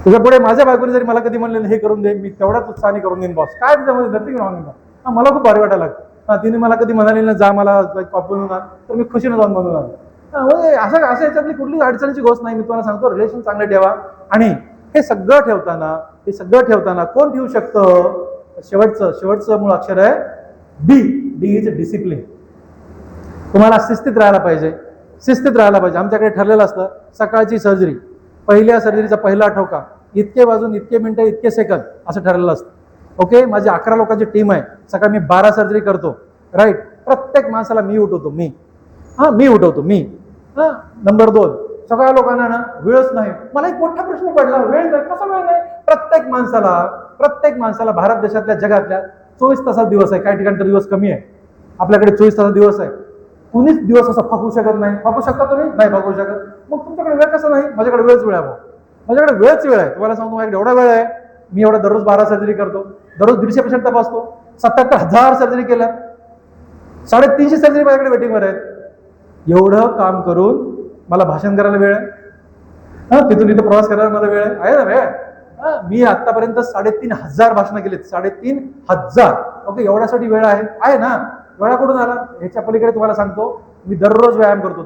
A: तुझ्या पुढे माझ्या बायकोने जरी मला कधी म्हणले हे करून दे, मी तेवढ्याच उत्साहाने करून देईन बॉस. काय त्याच्यामध्ये नथिंग रॉंग इन दॅट. मला खूप भारी वाटायला लागतं. तिने मला कधी म्हणाली ना जा मला कॉफी बनवून आण, तर मी खुशीने जाऊन बनवून आण. म्हणजे असं याच्यातली कुठलीच अडचणीची गोष्ट नाही. मी तुम्हाला सांगतो, रिलेशन चांगले ठेवा. आणि हे सगळं ठेवताना कोण ठेवू शकतं. शेवटचं मूळ अक्षर आहे डी. D is discipline. तुम्हाला शिस्तीत राहायला पाहिजे. आमच्याकडे ठरलेलं असतं, सकाळची सर्जरी, पहिल्या सर्जरीचा पहिला ठोका, इतके वाजून इतके मिनिटं इतके सेकंद असं ठरलेलं असतं. ओके, माझी 11 लोकांची टीम आहे. सकाळी मी 12 सर्जरी करतो. राईट. प्रत्येक माणसाला मी उठवतो. नंबर 2, सगळ्या लोकांना ना वेळच नाही. मला एक मोठा प्रश्न पडला, वेळ नाही, कसा वेळ नाही. प्रत्येक माणसाला भारत देशातल्या जगातल्या 24 तासाचा दिवस आहे. काही ठिकाणी तर दिवस कमी आहे. आपल्याकडे 24 तासाचा दिवस आहे. कुणीच दिवस असा फाकू शकत नाही. फाकू शकता तुम्ही? नाही फाकू शकत. मग तुमच्याकडे वेळ कसा नाही. माझ्याकडे वेळच वेळ आहे. माझ्याकडे वेळच वेळ आहे. तुम्हाला सांगतो, माझ्याकडे एवढा वेळ आहे. मी एवढा दररोज 12 सर्जरी करतो, दररोज 150 पेशंट तपासतो, 77,000 सर्जरी केल्या, 350 सर्जरी माझ्याकडे वेटिंगवर आहेत. एवढं काम करून मला भाषण करायला वेळ आहे. तिथून इथं प्रवास करायला मला वेळ आहे ना वेळ. मी आतापर्यंत 3,500 भाषणं केलीत. 3,500. ओके, एवढ्यासाठी वेळ आहे ना. वेळा कुठून आला. ह्याच्या पलीकडे तुम्हाला सांगतो, मी दररोज व्यायाम करतो.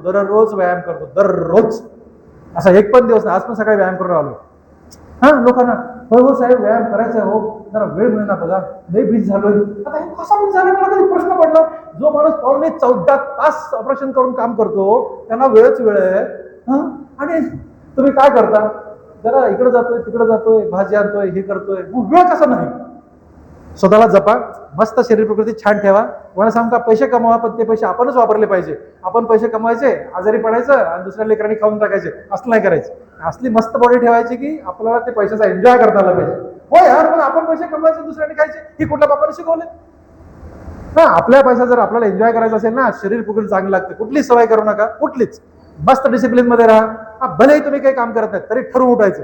A: दररोज असा एक पण दिवस नाही. आज पण सकाळी व्यायाम करून आलो. लोकांना हो साहेब व्यायाम करायचा आहे, हो जरा वेळ मिळणार, बघा लय बीज झालोय. आता हे कसा बीज झाला, मला कधी प्रश्न पडला. जो माणूस 14 तास ऑपरेशन करून काम करतो त्यांना वेळच वेळ आहे. आणि तुम्ही काय करता, जरा इकडे जातोय तिकडे जातोय, भाजी आणतोय, हे करतोय, वेळ कसा नाही. स्वतःला जपा, मस्त शरीर प्रकृती छान ठेवा. मला सांगू का, पैसे कमवा, पण ते पैसे आपणच वापरले पाहिजे. आपण पैसे कमवायचे, आजारी पडायचं आणि दुसऱ्या लेकरांनी खाऊन टाकायचे, असं नाही करायचं. असली मस्त बॉडी ठेवायची की आपल्याला ते पैशाचा एन्जॉय करता आला पाहिजे. हो यार, पण आपण पैसे कमवायचे दुसऱ्याने खायचे, ही कुठल्या बापाने शिकवले. आपल्या पैसा जर आपल्याला एन्जॉय करायचा असेल ना, शरीर प्रकृती चांगली लागते. कुठलीच सवय करू नका, कुठलीच. मस्त डिसिप्लिन मध्ये राहा. भलेही तुम्ही काही काम करत नाही तरी ठरवून उठायचं.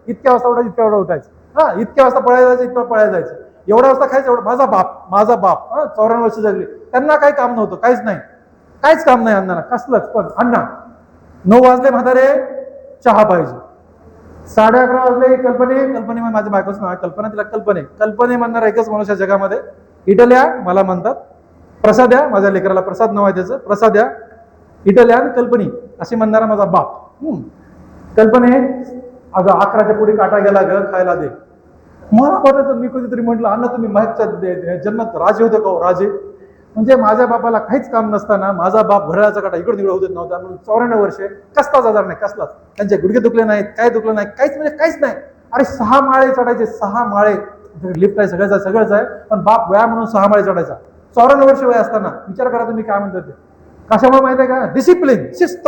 A: इतक्या वाजता उठायचं, इतक्या वेळा उठायचं. इतक्या वाजता पळायला जायचं, इतक्या पळायला जायचं. एवढ्या वाजता खायचं, एवढं. माझा बाप 94 वर्ष जगले, त्यांना काही काम नव्हतं, काहीच काम नाही अण्णांना, कसलंच. पण अण्णा 9 वाजले म्हातारे, चहा पाहिजे. 11:30 वाजले, कल्पने माझ्या बायकोचं नाव आहे कल्पना, तिला कल्पने म्हणणार एकच माणूस या जगामध्ये. इटल्या मला म्हणतात, प्रसाद या, माझ्या लेकराला प्रसाद नाव आहे त्याचं, प्रसाद या, इटल्या कल्पनी असे म्हणणारा माझा बाप. कल्पने, अगं 11च्या पुढे काटा गेला ग, खायला दे. मला वाटायचं, मी कधीतरी म्हटलं अण्णा तुम्ही माहितच्या जन्मात राजे होते का, राजे. म्हणजे माझ्या बापाला काहीच काम नसताना माझा बाप घड्याळाचा काटा इकडे तिकडे होत नव्हता. म्हणून 94 वर्षे कसलाच आजार नाही, कसलाच. त्यांचे गुडघे दुखले नाहीत, काय दुखलं नाही, काहीच नाही. अरे 6 माळे चढायचे, 6 माळे. लिफ्ट आहे, सगळंच आहे, पण बाप वया म्हणून 6 माळे चढायचा. 94 वर्ष वय असताना. विचार करा तुम्ही काय म्हणतात ते. कशामुळे माहिती आहे का, डिसिप्लिन, शिस्त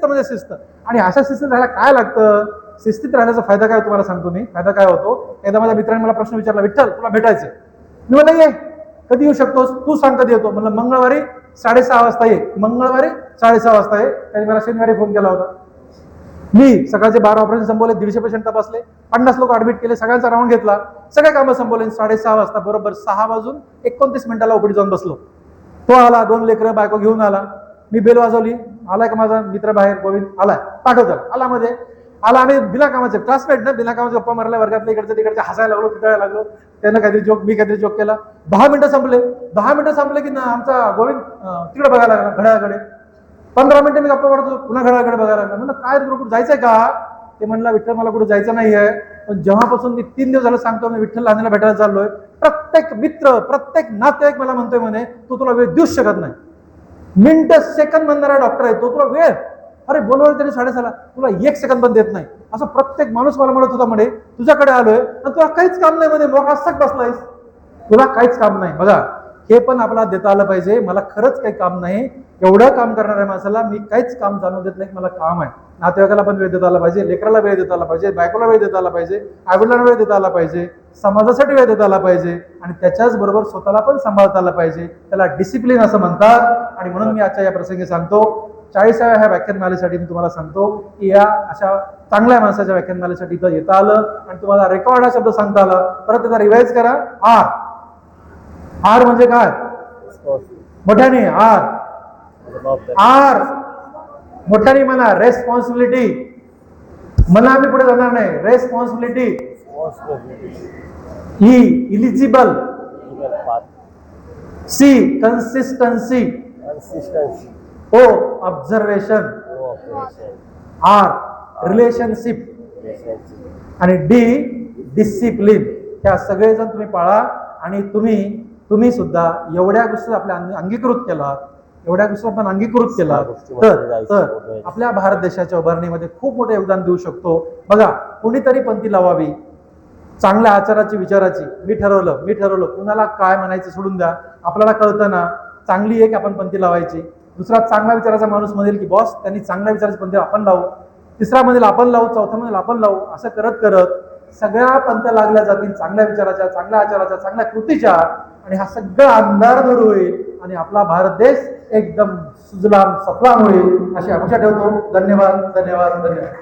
A: म्हणजे शिस्त. आणि अशा शिस्तीत राहायला काय लागतं. शिस्तीत राहण्याचा फायदा काय तुम्हाला सांगतो मी. फायदा काय होतो, एकदा माझ्या मित्राने मला प्रश्न विचारला, विठ्ठल तुला भेटायचं. मी म्हणलं ये. कधी येऊ शकतोस, तू सांग कधी येतो. म्हणलं मंगळवारी 6:30 वाजता ये. मंगळवारी 6:30 वाजता ये. त्यांनी मला शनिवारी फोन केला होता. मी सकाळचे 12 ऑपरेशन संपवले, 150 पेशंट तपासले, 50 लोक ऍडमिट केले, सगळ्यांचा राऊंड घेतला, सगळे कामं संपवले. 6:30 वाजता बरोबर 6:29 ओपीडी जाऊन बसलो. तो आला, 2 लेकरं बायको घेऊन आला. मी बेल वाजवली, आलाय का माझा मित्र बाहेर, गोविंद आलाय, पाठवतात. आला मध्ये आला, आम्ही बिना कामाचे क्लासमेट ना, बिना कामाचे गप्पा मारल्या, वर्गातले इकडचे तिकडचे हसायला लागलो, फिटायला लागलो. त्यानं काहीतरी जोक, मी काहीतरी जोक केला. 10 मिनिटं संपले. 10 मिनिटं संपले की ना आमचा गोविंद तिकडे बघायला लागला घड्याळाकडे. 15 मिनिटं मी गप्पा मारतो, पुन्हा घड्याळाकडे बघायला लागला. म्हणलं काय तुला कुठे जायचंय का? ते म्हणला विठ्ठल मला कुठे जायचं नाहीये, पण जेव्हापासून मी 3 दिवस झालं सांगतो मी विठ्ठल लहानला भेटायला चाललोय, प्रत्येक मित्र प्रत्येक नातेवाईक मला म्हणतोय म्हणे तू तुला वेळ देऊच शकत नाही. मिनिट सेकंद म्हणणारा डॉक्टर आहे तो, तुला वेळ, अरे बोलवलं तरी 6:30 तुला 1 सेकंद पण देत नाही. असं प्रत्येक माणूस मला म्हणत होता म्हणे तुझ्याकडे आलोय आणि तुला काहीच काम नाही म्हणे, मोठा सक बसलायस, तुला काहीच काम नाही. बघा हे पण आपल्याला देता आलं पाहिजे. मला खरंच काही काम नाही, एवढं काम करणाऱ्या माणसाला मी काहीच काम जाणून देत नाही, मला काम आहे. नातेवाईकाला पण वेळ देता आला पाहिजे, लेकराला वेळ देता आला पाहिजे, बायकोला वेळ देता आला पाहिजे, आईवडिलांना वेळ देता आला पाहिजे, समाजासाठी वेळ देता आला पाहिजे आणि त्याच्याच बरोबर स्वतःला पण सांभाळता आलं पाहिजे. त्याला डिसिप्लिन असं म्हणतात. आणि म्हणून मी आजच्या या प्रसंगी सांगतो, 40व्या ह्या व्याख्यानमालेसाठी मी तुम्हाला सांगतो की या अशा चांगल्या माणसाच्या व्याख्यानमालेसाठी इथं येता आलं आणि तुम्हाला रेकॉर्ड हा शब्द सांगता आला. परत त्याचा रिवाइज करा. आर म्हणजे काय? मोठ्याने आर मोठ्याने म्हणा, रेस्पॉन्सिबिलिटी. म्हणा आम्ही पुढे जाणार नाही. Responsibility. E eligible. C consistency. O observation. R relationship आणि डी डिसिप्लिन. ह्या सगळेजण तुम्ही पाळा आणि तुम्ही सुद्धा एवढ्या गोष्टी आपल्या अंगीकृत केलात, एवढ्या गोष्टी आपण अंगीकृत केला तर आपल्या भारत देशाच्या उभारणीमध्ये खूप मोठे योगदान देऊ शकतो. बघा कोणीतरी पंथी लावावी चांगल्या आचाराची विचाराची. मी ठरवलं कुणाला काय म्हणायचं सोडून द्या, आपल्याला कळतं ना चांगली एक आपण पंथी लावायची. दुसरा चांगला विचाराचा माणूस म्हणेल की बॉस त्यांनी चांगल्या विचाराची पंथी आपण लावू, तिसरा म्हणेल आपण लावू, चौथा म्हणेल आपण लावू. असं करत करत सगळ्या पंथ्या लागल्या जातील चांगल्या विचाराच्या, चांगल्या आचाराच्या, चांगल्या कृतीच्या आणि हा सगळा अंधार दूर होईल आणि आपला भारत देश एकदम सुजलाम सफलाम होईल अशी अपेक्षा ठेवतो. धन्यवाद धन्यवाद धन्यवाद.